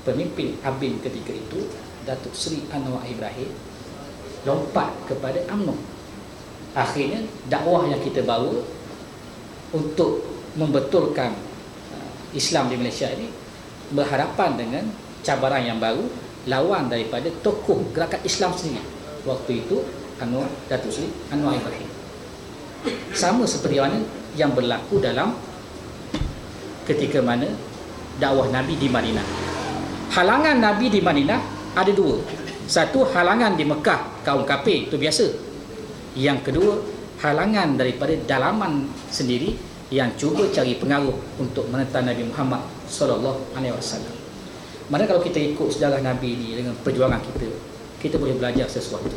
pemimpin ABIN ketika itu, Datuk Seri Anwar Ibrahim, lompat kepada UMNO. Akhirnya dakwah yang kita bawa untuk membetulkan Islam di Malaysia ini berhadapan dengan cabaran yang baru, lawan daripada tokoh gerakan Islam sendiri. Waktu itu Datuk Seri Anwar Ibrahim. Sama seperti mana yang berlaku dalam ketika mana dakwah Nabi di Madinah. Halangan Nabi di Madinah ada dua. Satu, halangan di Mekah, kaum kafir, itu biasa. Yang kedua, halangan daripada dalaman sendiri yang cuba cari pengaruh untuk menentang Nabi Muhammad SAW. Mana kalau kita ikut sejarah Nabi ini dengan perjuangan kita boleh belajar sesuatu.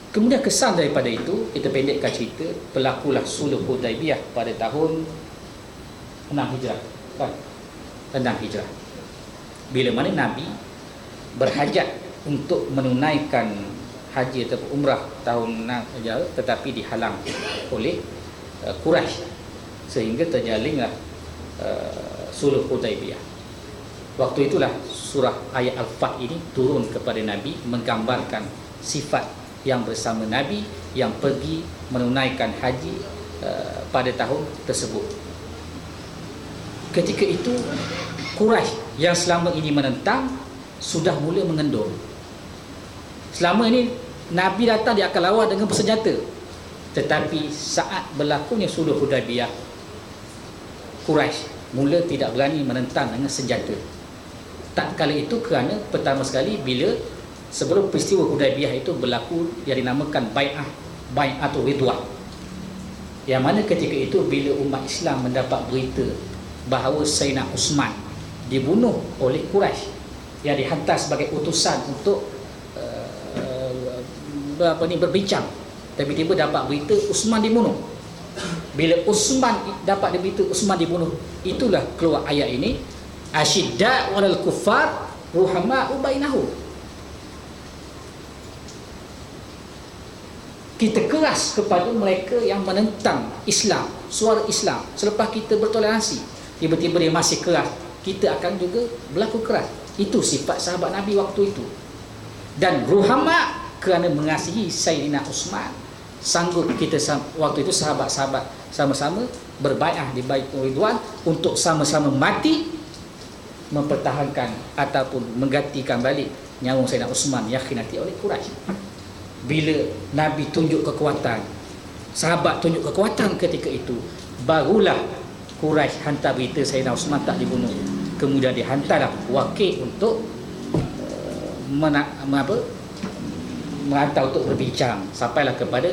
Kemudian kesan daripada itu, kita pendekkan cerita, berlakulah Sulh Hudaibiyah pada tahun 6 Hijrah. 6 Hijrah. Bila mana Nabi berhajat untuk menunaikan haji atau umrah tahun 6 Hijrah, tetapi dihalang oleh Quraisy, sehingga terjalinlah Sulh Hudaibiyah. Waktu itulah surah ayat Al-Fath ini turun kepada Nabi, menggambarkan sifat yang bersama Nabi yang pergi menunaikan haji pada tahun tersebut. Ketika itu Quraisy yang selama ini menentang sudah mula mengendur. Selama ini Nabi datang dia akan lawan dengan bersenjata. Tetapi saat berlakunya Sulh Hudaibiyah, Quraisy mula tidak berani menentang dengan senjata. Tak kala itu kerana pertama sekali bila sebelum peristiwa Hudaibiyah itu berlaku yang dinamakan Bai'atul Ridwan. Yang mana ketika itu bila umat Islam mendapat berita bahawa Sayyidina Uthman dibunuh oleh Quraisy yang dihantar sebagai utusan untuk berbincang, tiba-tiba dapat berita Uthman dibunuh. Bila Uthman dapat berita Uthman dibunuh, itulah keluar ayat ini, asyidda' walal kuffar ruhama'u bainahum. Kita keras kepada mereka yang menentang Islam, suara Islam. Selepas kita bertoleransi, tiba-tiba dia masih keras, kita akan juga berlaku keras. Itu sifat sahabat Nabi waktu itu. Dan ruhama, kerana mengasihi Sayyidina Uthman, sanggup kita waktu itu sahabat-sahabat sama-sama berbai'ah di Baitul Ridwan untuk sama-sama mati mempertahankan ataupun menggantikan balik nyawa Sayyidina Uthman yang khianati oleh Quraisy. Bila Nabi tunjuk kekuatan, sahabat tunjuk kekuatan ketika itu, barulah Quraisy hantar berita Sayyidina Uthman tak dibunuh. Kemudian dihantarlah wakil untuk menghantar untuk berbincang. Sampailah kepada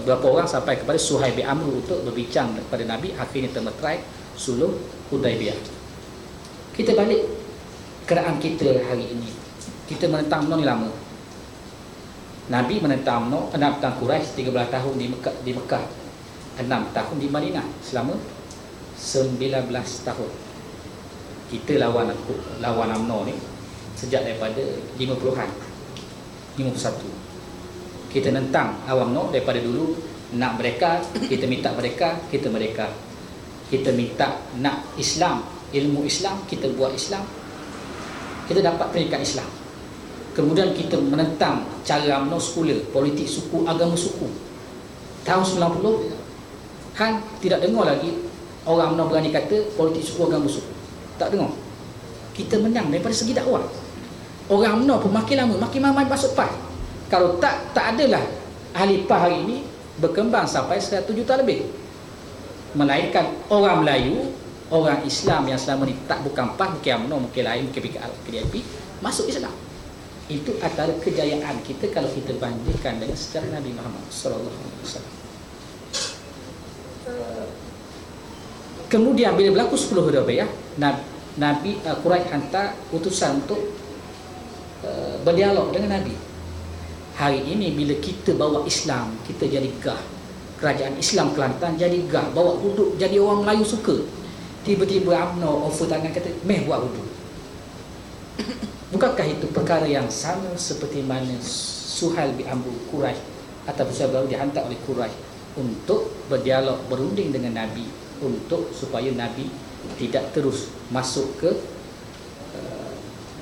berapa orang, sampai kepada Suhaib bin Amr untuk berbincang kepada Nabi. Akhirnya termeterai Sulh Hudaibiyah. Kita balik keraan kita hari ini. Kita menentang UMNO ni lama. Nabi menentang UMNO, menentang Quraisy 13 tahun di Mekah, 6 tahun di Madinah, selama 19 tahun. Kita lawan UMNO ni sejak daripada 50-an, 51. Kita nentang UMNO daripada dulu, nak mereka, kita minta mereka, kita mereka. Kita minta nak Islam, ilmu Islam, kita buat Islam, kita dapat pendidikan Islam. Kemudian kita menentang cara UMNO sekular, politik suku, agama suku. Tahun 90-an tidak dengar lagi orang UMNO berani kata politik suku, agama suku. Tak dengar. Kita menang daripada segi dakwah. Orang UMNO pun makin lama makin ramai masuk PAS. Kalau tak adalah ahli PAS hari ini berkembang sampai 100 juta lebih. Melainkan orang Melayu, orang Islam yang selama ni tak bukan PAS, mungkin UMNO, mungkin lain, mungkin PKP, masuk Islam. Itu antara kejayaan kita kalau kita bandingkan dengan sejarah Nabi Muhammad SAW. Kemudian bila berlaku Sulh Hudaibiyah, Nabi Quraisy hantar utusan untuk berdialog dengan Nabi. Hari ini bila kita bawa Islam, kita jadi gah. Kerajaan Islam Kelantan jadi gah, bawa duduk jadi orang Melayu suka. Tiba-tiba UMNO offer tangan kata, meh buat wuduk. Bukankah itu perkara yang sama seperti mana Suhail bin Amr Quraisy atau Suhail baru dihantar oleh Quraisy untuk berdialog, berunding dengan Nabi untuk supaya Nabi tidak terus masuk ke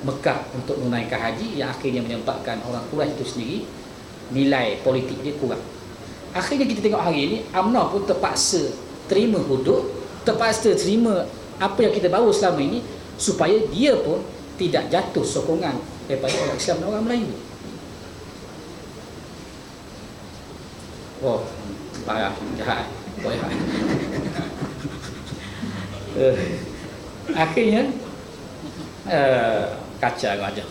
Mekah untuk menunaikan haji, yang akhirnya menyebabkan orang Quraisy itu sendiri nilai politik dia kurang. Akhirnya kita tengok hari ini UMNO pun terpaksa terima hudud, terpaksa terima apa yang kita bawa selama ini supaya dia pun tidak jatuh sokongan daripada orang Islam dan orang Melayu. Oh, parah, jahat. Akhirnya kacau aja.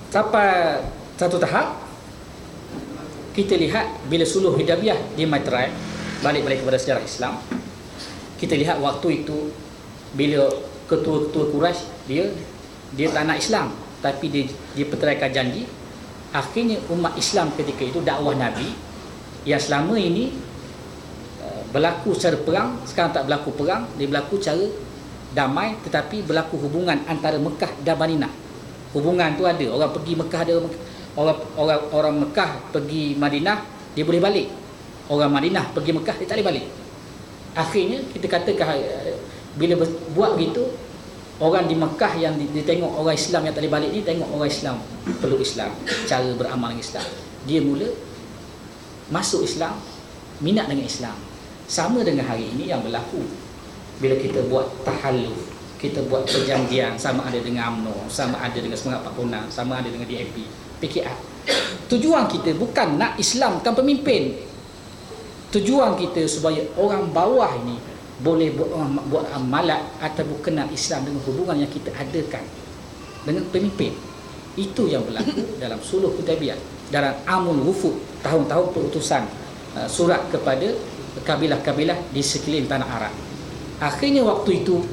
Sampai satu tahap kita lihat bila suluh Hudaybiyah di Maitrai, balik kepada sejarah Islam, kita lihat waktu itu bila ketua-ketua Quraisy dia tak nak Islam, tapi dia perteraikan janji. Akhirnya umat Islam ketika itu dakwah Nabi yang selama ini berlaku secara perang, sekarang tak berlaku perang, dia berlaku cara damai, tetapi berlaku hubungan antara Mekah dan Madinah. Hubungan tu ada, orang pergi Mekah, ada orang Mekah pergi Madinah, dia boleh balik. Orang Madinah pergi Mekah, dia tak boleh balik. Akhirnya kita katakan bila buat begitu, orang di Mekah yang ditengok orang Islam yang tak boleh balik ni, tengok orang Islam perlu Islam, cara beramal dengan Islam, dia mula masuk Islam, minat dengan Islam. Sama dengan hari ini yang berlaku bila kita buat tahalluf, kita buat perjanjian, sama ada dengan UMNO, sama ada dengan Semangat 46, sama ada dengan DAP, PKR. Tujuan kita bukan nak Islamkan pemimpin. Tujuan kita supaya orang bawah ini boleh buat amalat atau kenal Islam dengan hubungan yang kita adakan dengan pemimpin. Itu yang berlaku dalam Suluh Hudaybiyah, dalam Amul Wufud, tahun-tahun perutusan surat kepada kabilah-kabilah di sekeliling tanah Arab. Akhirnya waktu itu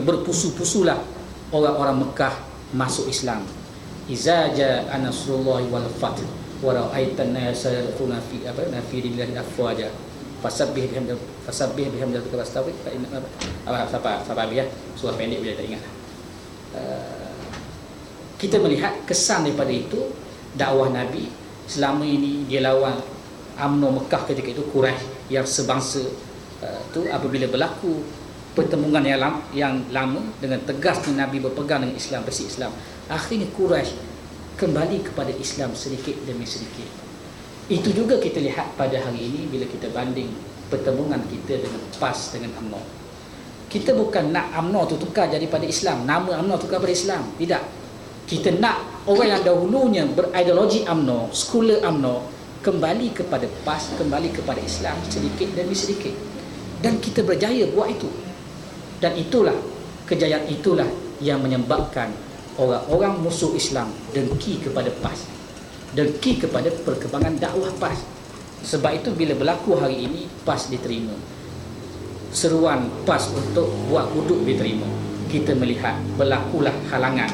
berpusu-pusulah orang-orang Mekah masuk Islam. Iza jaa nasrullahi wal fath wa ra'aitan nasa yadkhuluna fi dinillahi afwaja fasabbih bihamdika wastaghfir fa inna apa ya, surah pendek bila tak ingat. Kita melihat kesan daripada itu dakwah Nabi selama ini dia lawan UMNO Mekah ketika itu, Quraisy yang sebangsa tu. Apabila berlaku pertemuan yang lama dengan tegasnya Nabi berpegang dengan Islam, bersih Islam, akhirnya Quraisy kembali kepada Islam sedikit demi sedikit. Itu juga kita lihat pada hari ini bila kita banding pertemuan kita dengan PAS dengan UMNO. Kita bukan nak UMNO tu tukar jadi pada Islam, nama UMNO tukar pada Islam, tidak. Kita nak orang yang dahulunya berideologi UMNO, sekular UMNO, kembali kepada PAS, kembali kepada Islam sedikit demi sedikit. Dan kita berjaya buat itu. Dan itulah, kejayaan itulah yang menyebabkan orang-orang musuh Islam dengki kepada PAS, dengki kepada perkembangan dakwah PAS. Sebab itu bila berlaku hari ini, PAS diterima, seruan PAS untuk buat hudud diterima, kita melihat berlakulah halangan,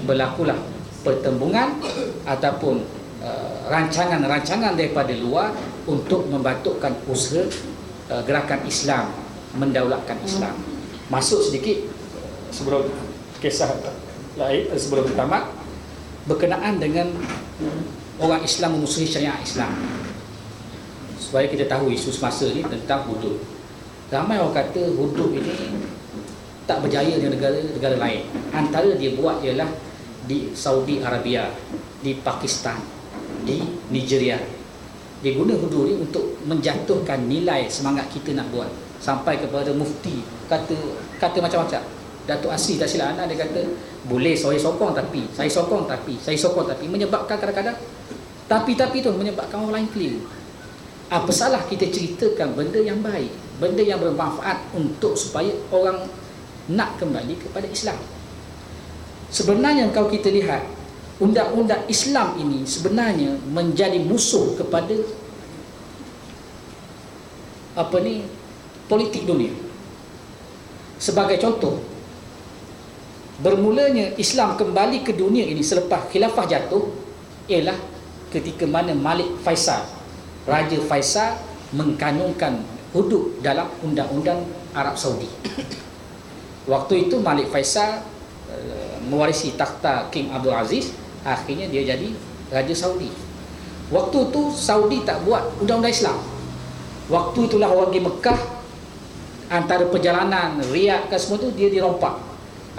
berlakulah pertembungan ataupun rancangan-rancangan daripada luar untuk membatukkan usaha gerakan Islam, mendaulatkan Islam. Masuk sedikit sebelum kisah lain, sebelum tamat, berkenaan dengan orang Islam memusuhi syariat Islam. Supaya kita tahu isu semasa ni tentang hudud. Ramai orang kata hudud ini tak berjaya di negara lain. Antara dia buat ialah di Saudi Arabia, di Pakistan, di Nigeria. Dia guna hudud ni untuk menjatuhkan nilai semangat kita nak buat. Sampai kepada mufti kata macam-macam. Datuk Asri tak silap anak, dia kata boleh saya sokong tapi, saya sokong tapi, menyebabkan kadang-kadang tapi tu menyebabkan orang lain keliru. Apa salah kita ceritakan benda yang baik, benda yang bermanfaat untuk supaya orang nak kembali kepada Islam. Sebenarnya kalau kita lihat undang-undang Islam ini sebenarnya menjadi musuh kepada politik dunia. Sebagai contoh, bermulanya Islam kembali ke dunia ini selepas khilafah jatuh ialah ketika mana Malik Faisal Raja Faisal mengkanunkan hudud dalam undang-undang Arab Saudi. Waktu itu Malik Faisal mewarisi takhta King Abdul Aziz, akhirnya dia jadi Raja Saudi. Waktu itu Saudi tak buat undang-undang Islam. Waktu itulah orang di Mekah, antara perjalanan Riyadh ke semua tu dia dirompak.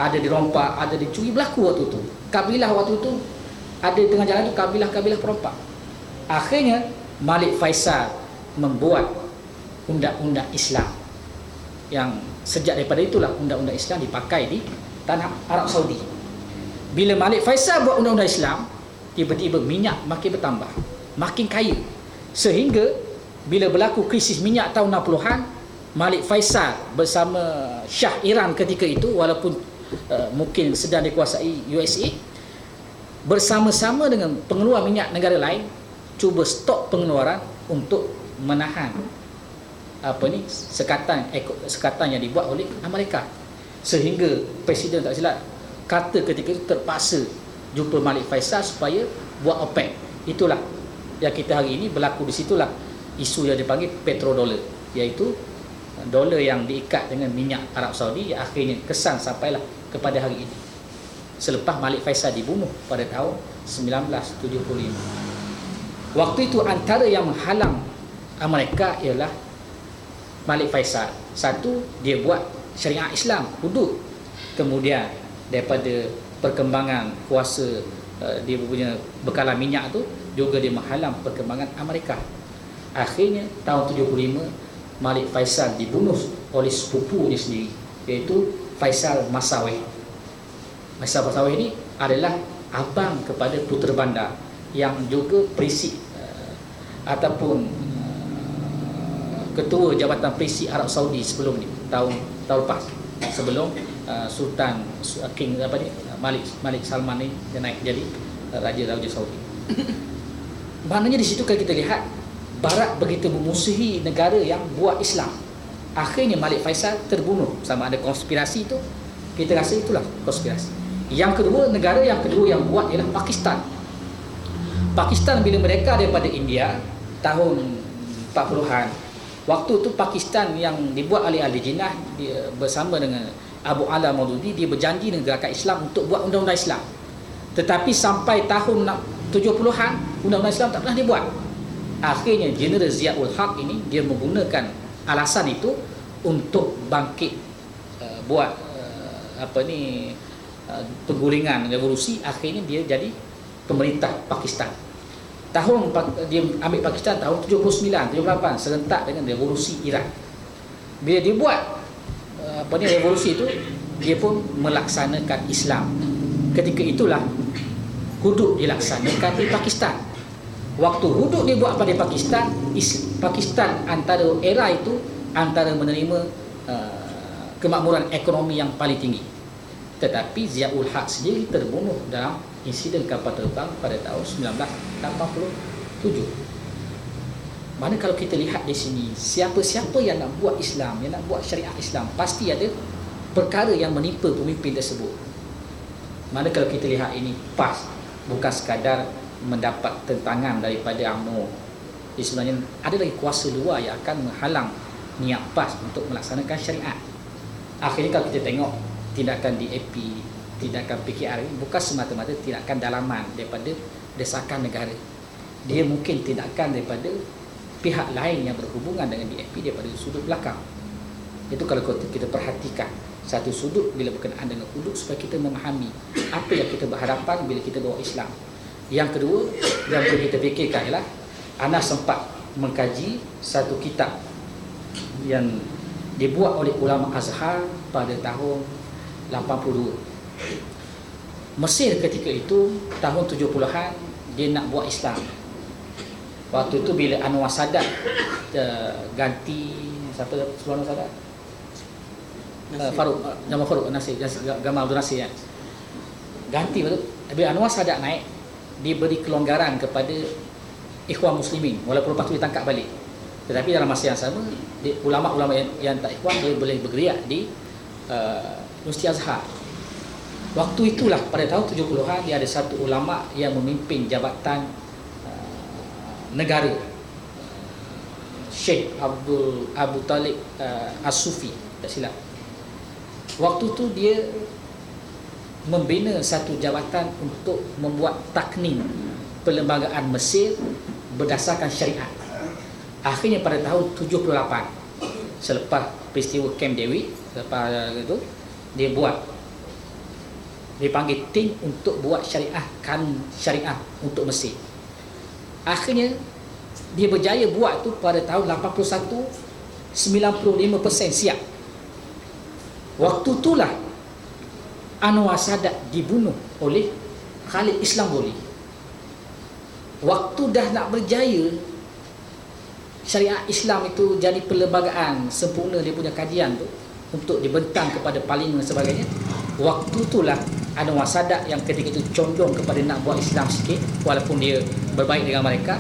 Ada dirompak, ada dicuri, berlaku waktu itu. Kabilah waktu itu ada tengah jalan tu kabilah-kabilah perompak. Akhirnya Malik Faisal membuat undang-undang Islam, yang sejak daripada itulah undang-undang Islam dipakai di tanah Arab Saudi. Bila Malik Faisal buat undang-undang Islam, tiba-tiba minyak makin bertambah, makin kaya, sehingga bila berlaku krisis minyak tahun 60-an, Malik Faisal bersama Shah Iran ketika itu, walaupun mungkin sedang dikuasai USA, bersama-sama dengan pengeluar minyak negara lain, cuba stop pengeluaran untuk menahan sekatan yang dibuat oleh Amerika. Sehingga Presiden tak silap kata ketika itu terpaksa jumpa Malik Faisal supaya buat OPEC. Itulah yang kita hari ini berlaku. Di situlah isu yang dipanggil petrodollar, iaitu dolar yang diikat dengan minyak Arab Saudi, yang akhirnya kesan sampailah kepada hari ini, selepas Malik Faisal dibunuh pada tahun 1975. Waktu itu antara yang menghalang Amerika ialah Malik Faisal. Satu, dia buat syariah Islam, hudud. Kemudian daripada perkembangan kuasa dia punya bekalan minyak tu, juga dia menghalang perkembangan Amerika. Akhirnya tahun 75 Malik Faisal dibunuh oleh sepupu dia sendiri, iaitu Faisal Masawih. Faisal Masawih ini adalah abang kepada putera bandar yang juga perisik ataupun ketua Jabatan Perisik Arab Saudi sebelum ni, tahun lepas, sebelum Sultan King Malik Salman ni dia naik jadi Raja Saudi. Maknanya di situ kalau kita lihat, Barat begitu memusuhi negara yang buat Islam. Akhirnya Malik Faisal terbunuh. Sama ada konspirasi itu, kita rasa itulah konspirasi. Yang kedua, negara yang kedua yang buat ialah Pakistan. Pakistan bila mereka daripada India tahun 40-an, waktu tu Pakistan yang dibuat oleh Ali Jinnah bersama dengan Abu Ala Maududi, dia berjanji dengan gerakan Islam untuk buat undang-undang Islam. Tetapi sampai tahun 70-an undang-undang Islam tak pernah dibuat. Akhirnya Jeneral Zia-ul Haq ini dia menggunakan alasan itu untuk bangkit buat penggulingan revolusi. Akhirnya dia jadi pemerintah Pakistan. Dia ambil Pakistan tahun 79, 78 serentak dengan revolusi Iran. Bila dia buat revolusi itu, dia pun melaksanakan Islam. Ketika itulah hudud dilaksanakan di Pakistan. Waktu hudud dia buat pada Pakistan, Pakistan antara era itu antara menerima kemakmuran ekonomi yang paling tinggi. Tetapi Zia-ul Haq sendiri terbunuh dalam insiden kapal terbang pada tahun 1987. Mana kalau kita lihat di sini, siapa-siapa yang nak buat Islam, yang nak buat syariah Islam, pasti ada perkara yang menimpa pemimpin tersebut. Mana kalau kita lihat ini pas, bukan sekadar mendapat tentangan daripada UMNO. Sebenarnya ada lagi kuasa luar yang akan menghalang niat PAS untuk melaksanakan syariat. Akhirnya kalau kita tengok tindakan DAP, tindakan PKR ini bukan semata-mata tindakan dalaman daripada desakan negara. Dia mungkin tindakan daripada pihak lain yang berhubungan dengan DAP daripada sudut belakang. Itu kalau kita perhatikan satu sudut bila berkenaan dengan hudud, supaya kita memahami apa yang kita berhadapan bila kita bawa Islam. Yang kedua yang perlu kita fikirkan ialah, Ana sempat mengkaji satu kitab yang dibuat oleh ulama Azhar pada tahun 82. Mesir ketika itu tahun 70-an dia nak buat Islam. Waktu itu bila Anwar Sadat ganti siapa sebelum Anwar Sadat? Gamal Farouk Nasir, Gamal Abdul Nasir ya. Ganti betul. Bila Anwar Sadat naik, diberi kelonggaran kepada ikhwan muslimin, walaupun lepas tu ditangkap balik. Tetapi dalam masa yang sama, ulama-ulama yang tak ikhwan dia boleh bergerak di Universiti Azhar. Waktu itulah pada tahun 70-an dia ada satu ulama yang memimpin jabatan negara Syekh Abu Talib As-Sufi, tak silap. Waktu tu dia membina satu jabatan untuk membuat taknim perlembagaan Mesir berdasarkan syariat. Akhirnya pada tahun 78, selepas peristiwa Camp David, selepas itu dia panggil tim untuk buat kanun syariah untuk Mesir. Akhirnya dia berjaya buat tu pada tahun 81, 95% siap. Waktu itulah Anwar Sadat dibunuh oleh Khalid Islamboli. Waktu dah nak berjaya syariat Islam itu jadi perlembagaan sempurna, dia punya kajian tu untuk dibentang kepada parlimen dan sebagainya, waktu itulah Anwar Sadat yang ketika itu condong kepada nak buat Islam sikit walaupun dia berbaik dengan mereka,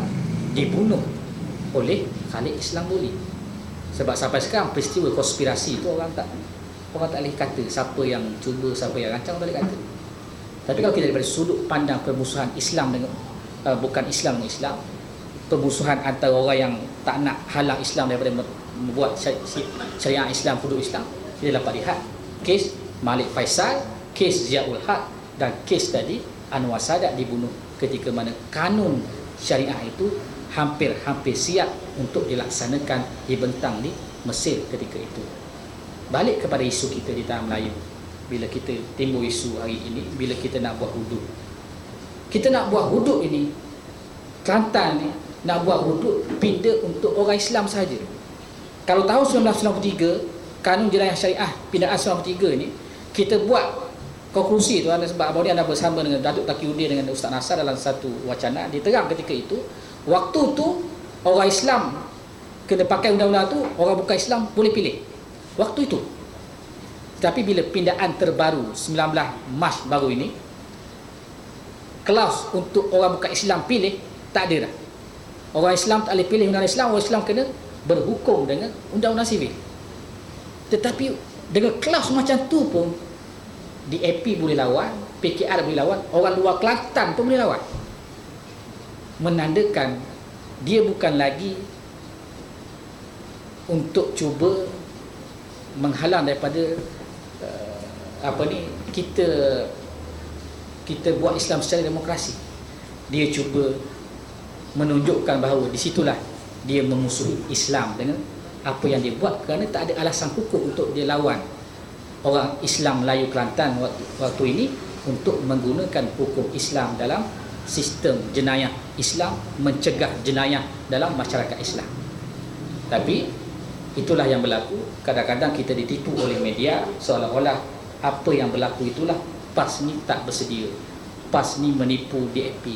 dibunuh oleh Khalid Islamboli. Sebab sampai sekarang peristiwa konspirasi itu orang tak boleh kata siapa yang cuba, siapa yang rancang, tak boleh kata. Tapi kalau kita daripada sudut pandang permusuhan Islam dengan bukan Islam dengan Islam, permusuhan antara orang yang tak nak halang Islam daripada membuat syariat Islam, hudud Islam, kita dapat lihat kes Malik Faisal, kes Ziaul Haq dan kes tadi Anwar Sadat dibunuh ketika mana kanun syariah itu hampir siap untuk dilaksanakan, dibentang di Mesir ketika itu. Balik kepada isu kita di tanah Melayu, bila kita timbul isu hari ini, bila kita nak buat hudud, kita nak buat hudud ini, Kelantan ni nak buat hudud pindah untuk orang Islam sahaja. Kalau tahun 1993 kanun jenayah syariah pindaan 93 ni kita buat konklusi tu, sebab abang ni anda bersama dengan Datuk Taqiyuddin dengan Ustaz Nasar dalam satu wacana, diterang ketika itu waktu tu orang Islam kena pakai undang-undang tu, orang bukan Islam boleh pilih waktu itu. Tapi bila pindaan terbaru 19 Mac baru ini, klaus untuk orang bukan Islam pilih tak ada dah. Orang Islam tak boleh pilih undang-undang Islam, orang Islam kena berhukum dengan undang-undang sivil. Tetapi dengan klaus macam tu pun DAP boleh lawan, PKR boleh lawan, orang luar Kelantan pun boleh lawan. Menandakan dia bukan lagi untuk cuba menghalang daripada kita buat Islam secara demokrasi. Dia cuba menunjukkan bahawa di situlah dia memusuhi Islam dengan apa yang dia buat, kerana tak ada alasan hukum untuk dia lawan orang Islam Melayu Kelantan waktu ini untuk menggunakan hukum Islam dalam sistem jenayah Islam, mencegah jenayah dalam masyarakat Islam. Tapi itulah yang berlaku. Kadang-kadang kita ditipu oleh media seolah-olah apa yang berlaku itulah PAS ni tak bersedia, PAS ni menipu DAP,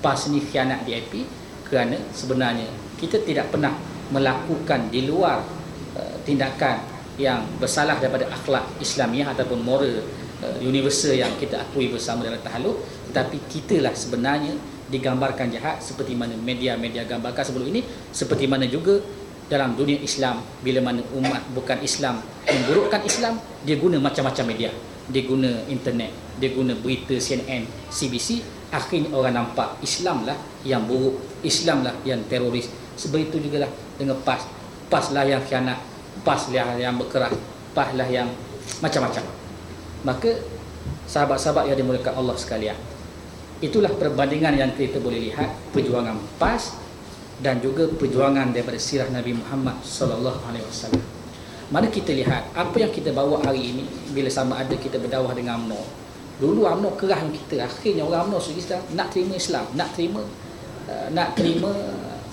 PAS ni khianat DAP, kerana sebenarnya kita tidak pernah melakukan di luar tindakan yang bersalah daripada akhlak Islamiah ataupun moral universal yang kita akui bersama dalam tahaluk. Tetapi kitalah sebenarnya digambarkan jahat seperti mana media-media gambarkan sebelum ini, seperti mana juga dalam dunia Islam, bila mana umat bukan Islam memburukkan Islam, dia guna macam-macam media, dia guna internet, dia guna berita CNN, CBC, akhirnya orang nampak Islam lah yang buruk, Islam lah yang teroris. Sebegitu juga lah dengan PAS, PAS lah yang khianat, PAS lah yang berkeras, PAS lah yang macam-macam. Maka sahabat-sahabat yang dimuliakan Allah sekalian, itulah perbandingan yang kita boleh lihat perjuangan PAS dan juga perjuangan daripada sirah Nabi Muhammad SAW. Mana kita lihat apa yang kita bawa hari ini, bila sama ada kita berdakwah dengan UMNO. Dulu UMNO kerah dengan kita, akhirnya orang UMNO sudah nak terima Islam, nak terima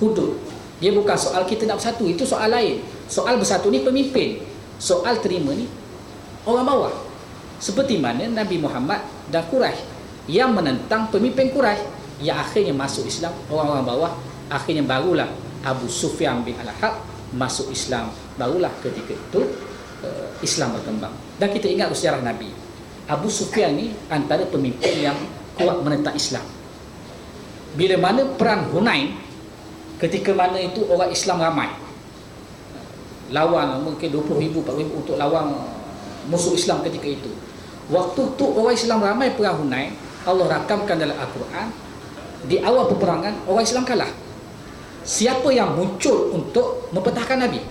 hudud. Dia bukan soal kita nak bersatu, itu soal lain. Soal bersatu ni pemimpin, soal terima ni orang bawah. Seperti mana Nabi Muhammad dan Quraisy yang menentang pemimpin Quraisy, yang akhirnya masuk Islam orang-orang bawah. Akhirnya barulah Abu Sufyan bin Al-Haq masuk Islam, barulah ketika itu Islam berkembang. Dan kita ingat sejarah Nabi, Abu Sufyan ni antara pemimpin yang kuat menentang Islam. Bila mana perang Hunain, ketika mana itu orang Islam ramai, lawan mungkin 20,000, 40,000 untuk lawan musuh Islam ketika itu. Waktu tu orang Islam ramai perang Hunain, Allah rakamkan dalam Al-Quran, di awal peperangan orang Islam kalah. siapa yang muncul untuk mempertahankan Nabi?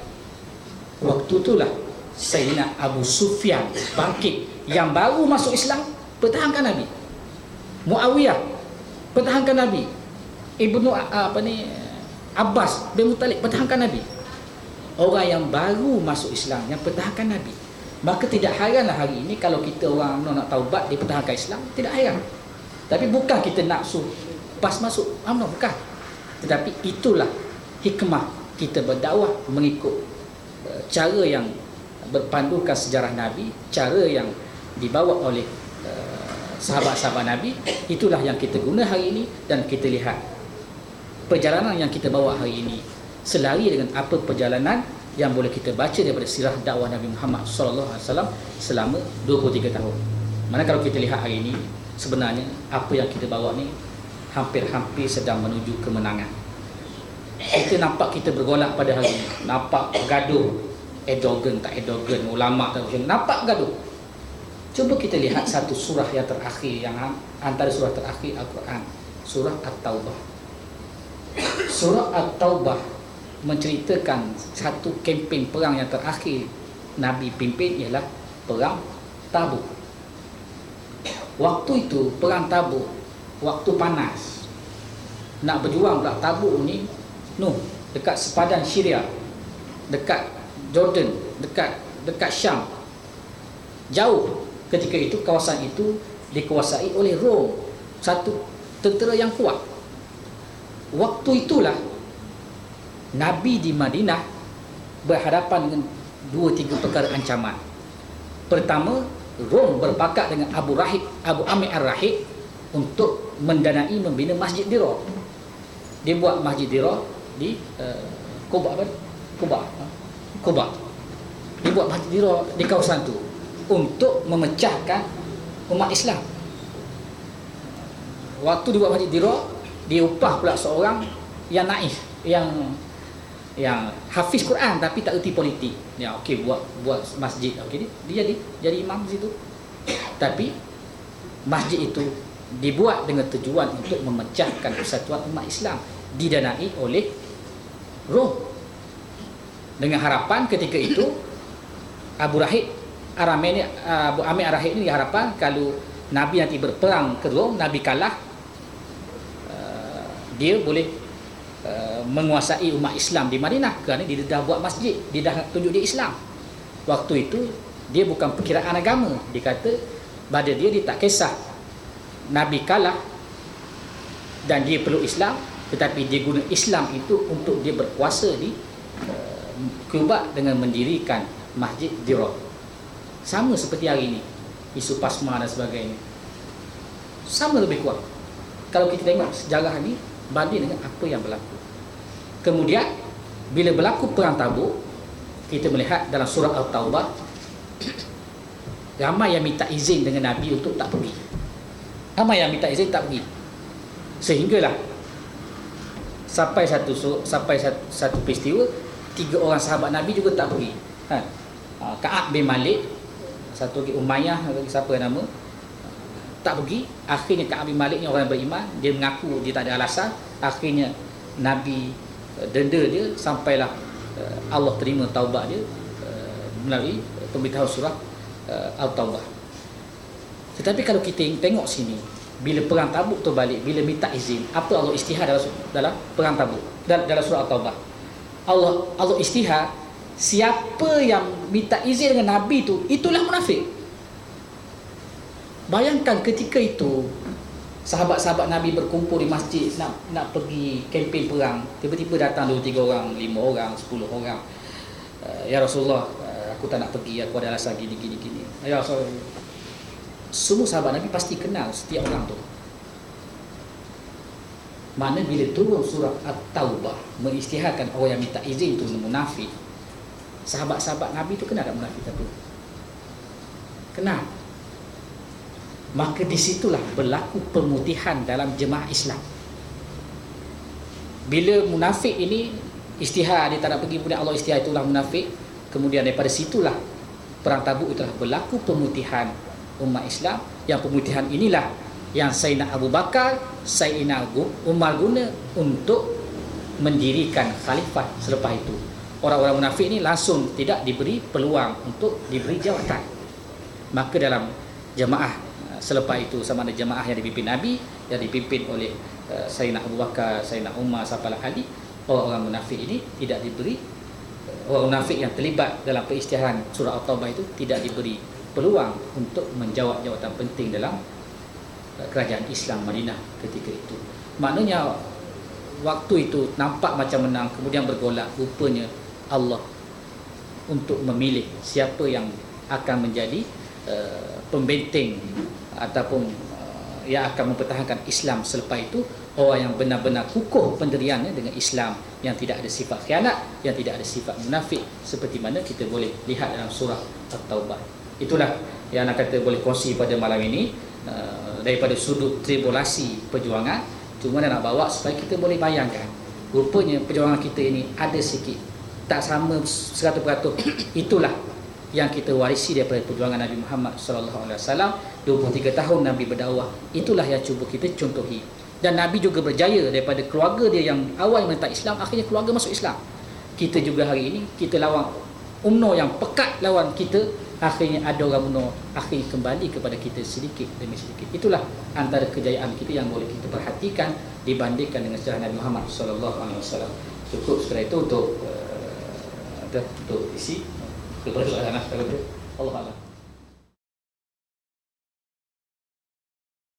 Waktu itulah Sayyidina Abu Sufyan bangkit, yang baru masuk Islam, pertahankan Nabi. Muawiyah pertahankan Nabi. Abbas bin Muttalib pertahankan Nabi. Orang yang baru masuk Islam yang pertahankan Nabi. Maka tidak heranlah hari ini kalau kita orang nak taubat dia pertahankan Islam, tidak heran. Tapi bukan kita nafsu pas masuk UMNO, bukan. Tetapi itulah hikmah kita berdakwah mengikut cara yang berpandukan sejarah Nabi, cara yang dibawa oleh sahabat-sahabat Nabi. Itulah yang kita guna hari ini, dan kita lihat perjalanan yang kita bawa hari ini selari dengan apa perjalanan yang boleh kita baca daripada sirah dakwah Nabi Muhammad SAW selama 23 tahun. Mana kalau kita lihat hari ini, sebenarnya apa yang kita bawa ni hampir-hampir sedang menuju kemenangan. Kita nampak kita bergolak pada hari ini, nampak gaduh, Erdogan tak Erdogan, ulama tak ulama, nampak gaduh. Cuba kita lihat satu surah yang terakhir, yang antara surah terakhir Al-Quran, surah At-Taubah. Surah At-Taubah menceritakan satu kempen perang yang terakhir Nabi pimpin, ialah perang Tabuk. Waktu itu perang Tabuk, waktu panas, nak berjuang pula. Tabuk ni dekat sepadan Syria, dekat Jordan, dekat Syam, jauh. Ketika itu kawasan itu dikuasai oleh Rom, satu tentera yang kuat. Waktu itulah Nabi di Madinah berhadapan dengan 2-3 perkara ancaman. Pertama, Rom berpakat dengan Abu Amir Ar-Rahib untuk mendanai membina Masjid Dira. Dia buat Masjid Dira di Kuba. Dia buat Masjid Dira di kawasan tu untuk memecahkan umat Islam. Waktu dia buat Masjid Dira, dia upah pula seorang yang naif, yang hafiz Quran tapi tak erti politik. Ya, okey, buat masjid. Okey, dia jadi imam di situ. Tapi masjid itu dibuat dengan tujuan untuk memecahkan persatuan umat Islam, didanai oleh Rom. Dengan harapan ketika itu Abu Amir Ar-Rahib ini diharapkan kalau Nabi nanti berperang ke Rom, Nabi kalah, dia boleh menguasai umat Islam di Madinah, kerana dia dah buat masjid, dia dah tunjuk dia Islam. Waktu itu dia bukan perkiraan agama, dia kata pada dia tak kisah Nabi kalah dan dia perlu Islam, tetapi dia guna Islam itu untuk dia berkuasa di Kuba dengan mendirikan Masjid Dira. Sama seperti hari ini, isu PASMA dan sebagainya, sama lebih kuat kalau kita tengok sejarah ini banding dengan apa yang berlaku. Kemudian bila berlaku perang Tabuk, kita melihat dalam surah At-Taubah, ramai yang minta izin dengan Nabi untuk tak pergi. Ramai yang minta izin tak pergi. Sehinggalah sampai satu peristiwa, 3 orang sahabat Nabi juga tak pergi. Ka'ab bin Malik, satu lagi Umayyah, siapa nama, tak pergi. Akhirnya Ka'ab bin Malik ni orang yang beriman, dia mengaku dia tak ada alasan. Akhirnya Nabi denda dia, sampailah Allah terima taubat dia melalui pemberitahuan surah Al-Taubah. Tetapi kalau kita tengok sini, bila perang Tabuk tu balik, bila minta izin, apa Allah istihar dalam perang Tabuk, dalam surah Al-Taubah? Allah istihar, siapa yang minta izin dengan Nabi tu, itulah munafik. Bayangkan ketika itu sahabat-sahabat Nabi berkumpul di masjid nak pergi kempen perang, tiba-tiba datang 2-3 orang, 5 orang, 10 orang. Ya Rasulullah, aku tak nak pergi, aku ada alasan gini. Ya Rasulullah, semua sahabat Nabi pasti kenal setiap orang tu. Mana bila turun surah At-Taubah mengisytiharkan orang yang minta izin tu munafik, sahabat-sahabat Nabi tu kenal tak munafik apa? Kenal. Maka disitulah berlaku pemutihan dalam jemaah Islam. Bila munafik ini isytihar, dia tak nak pergi, kemudian Allah isytihar, itulah munafik. Kemudian daripada situlah perang Tabuk itulah berlaku pemutihan umat Islam. Yang pemutihan inilah yang Sayyidina Abu Bakar, Sayyidina Umar guna untuk mendirikan khalifat selepas itu. Orang-orang munafik ni langsung tidak diberi peluang untuk diberi jawatan. Maka dalam jemaah selepas itu, sama ada jemaah yang dipimpin Nabi, yang dipimpin oleh Sayyidina Abu Bakar, Sayyidina Umar, Sapalah Ali, orang-orang munafik ini tidak diberi, orang munafik yang terlibat dalam peristiharan surah At-Taubah itu tidak diberi peluang untuk menjawab jawatan penting dalam kerajaan Islam Madinah ketika itu. Maknanya waktu itu nampak macam menang, kemudian bergolak. Rupanya Allah untuk memilih siapa yang akan menjadi pembenteng ataupun yang akan mempertahankan Islam selepas itu, orang yang benar-benar kukuh pendiriannya dengan Islam, yang tidak ada sifat khianat, yang tidak ada sifat munafik, seperti mana kita boleh lihat dalam surah At-Taubah. Itulah yang akan kita boleh kongsi pada malam ini, daripada sudut tribulasi perjuangan. Cuma nak bawa supaya kita boleh bayangkan, rupanya perjuangan kita ini ada sikit tak sama 100%. Itulah yang kita warisi daripada perjuangan Nabi Muhammad sallallahu alaihi wasallam. 23 tahun Nabi berdakwah, itulah yang cuba kita contohi. Dan Nabi juga berjaya daripada keluarga dia yang awal menentang Islam, akhirnya keluarga masuk Islam. Kita juga hari ini kita lawan UMNO yang pekat lawan kita, akhirnya ada orang UMNO akhirnya kembali kepada kita sedikit demi sedikit. Itulah antara kejayaan kita yang boleh kita perhatikan dibandingkan dengan sejarah Nabi Muhammad sallallahu alaihi wasallam. Cukup sekadar itu untuk isi kepada Allah. Allah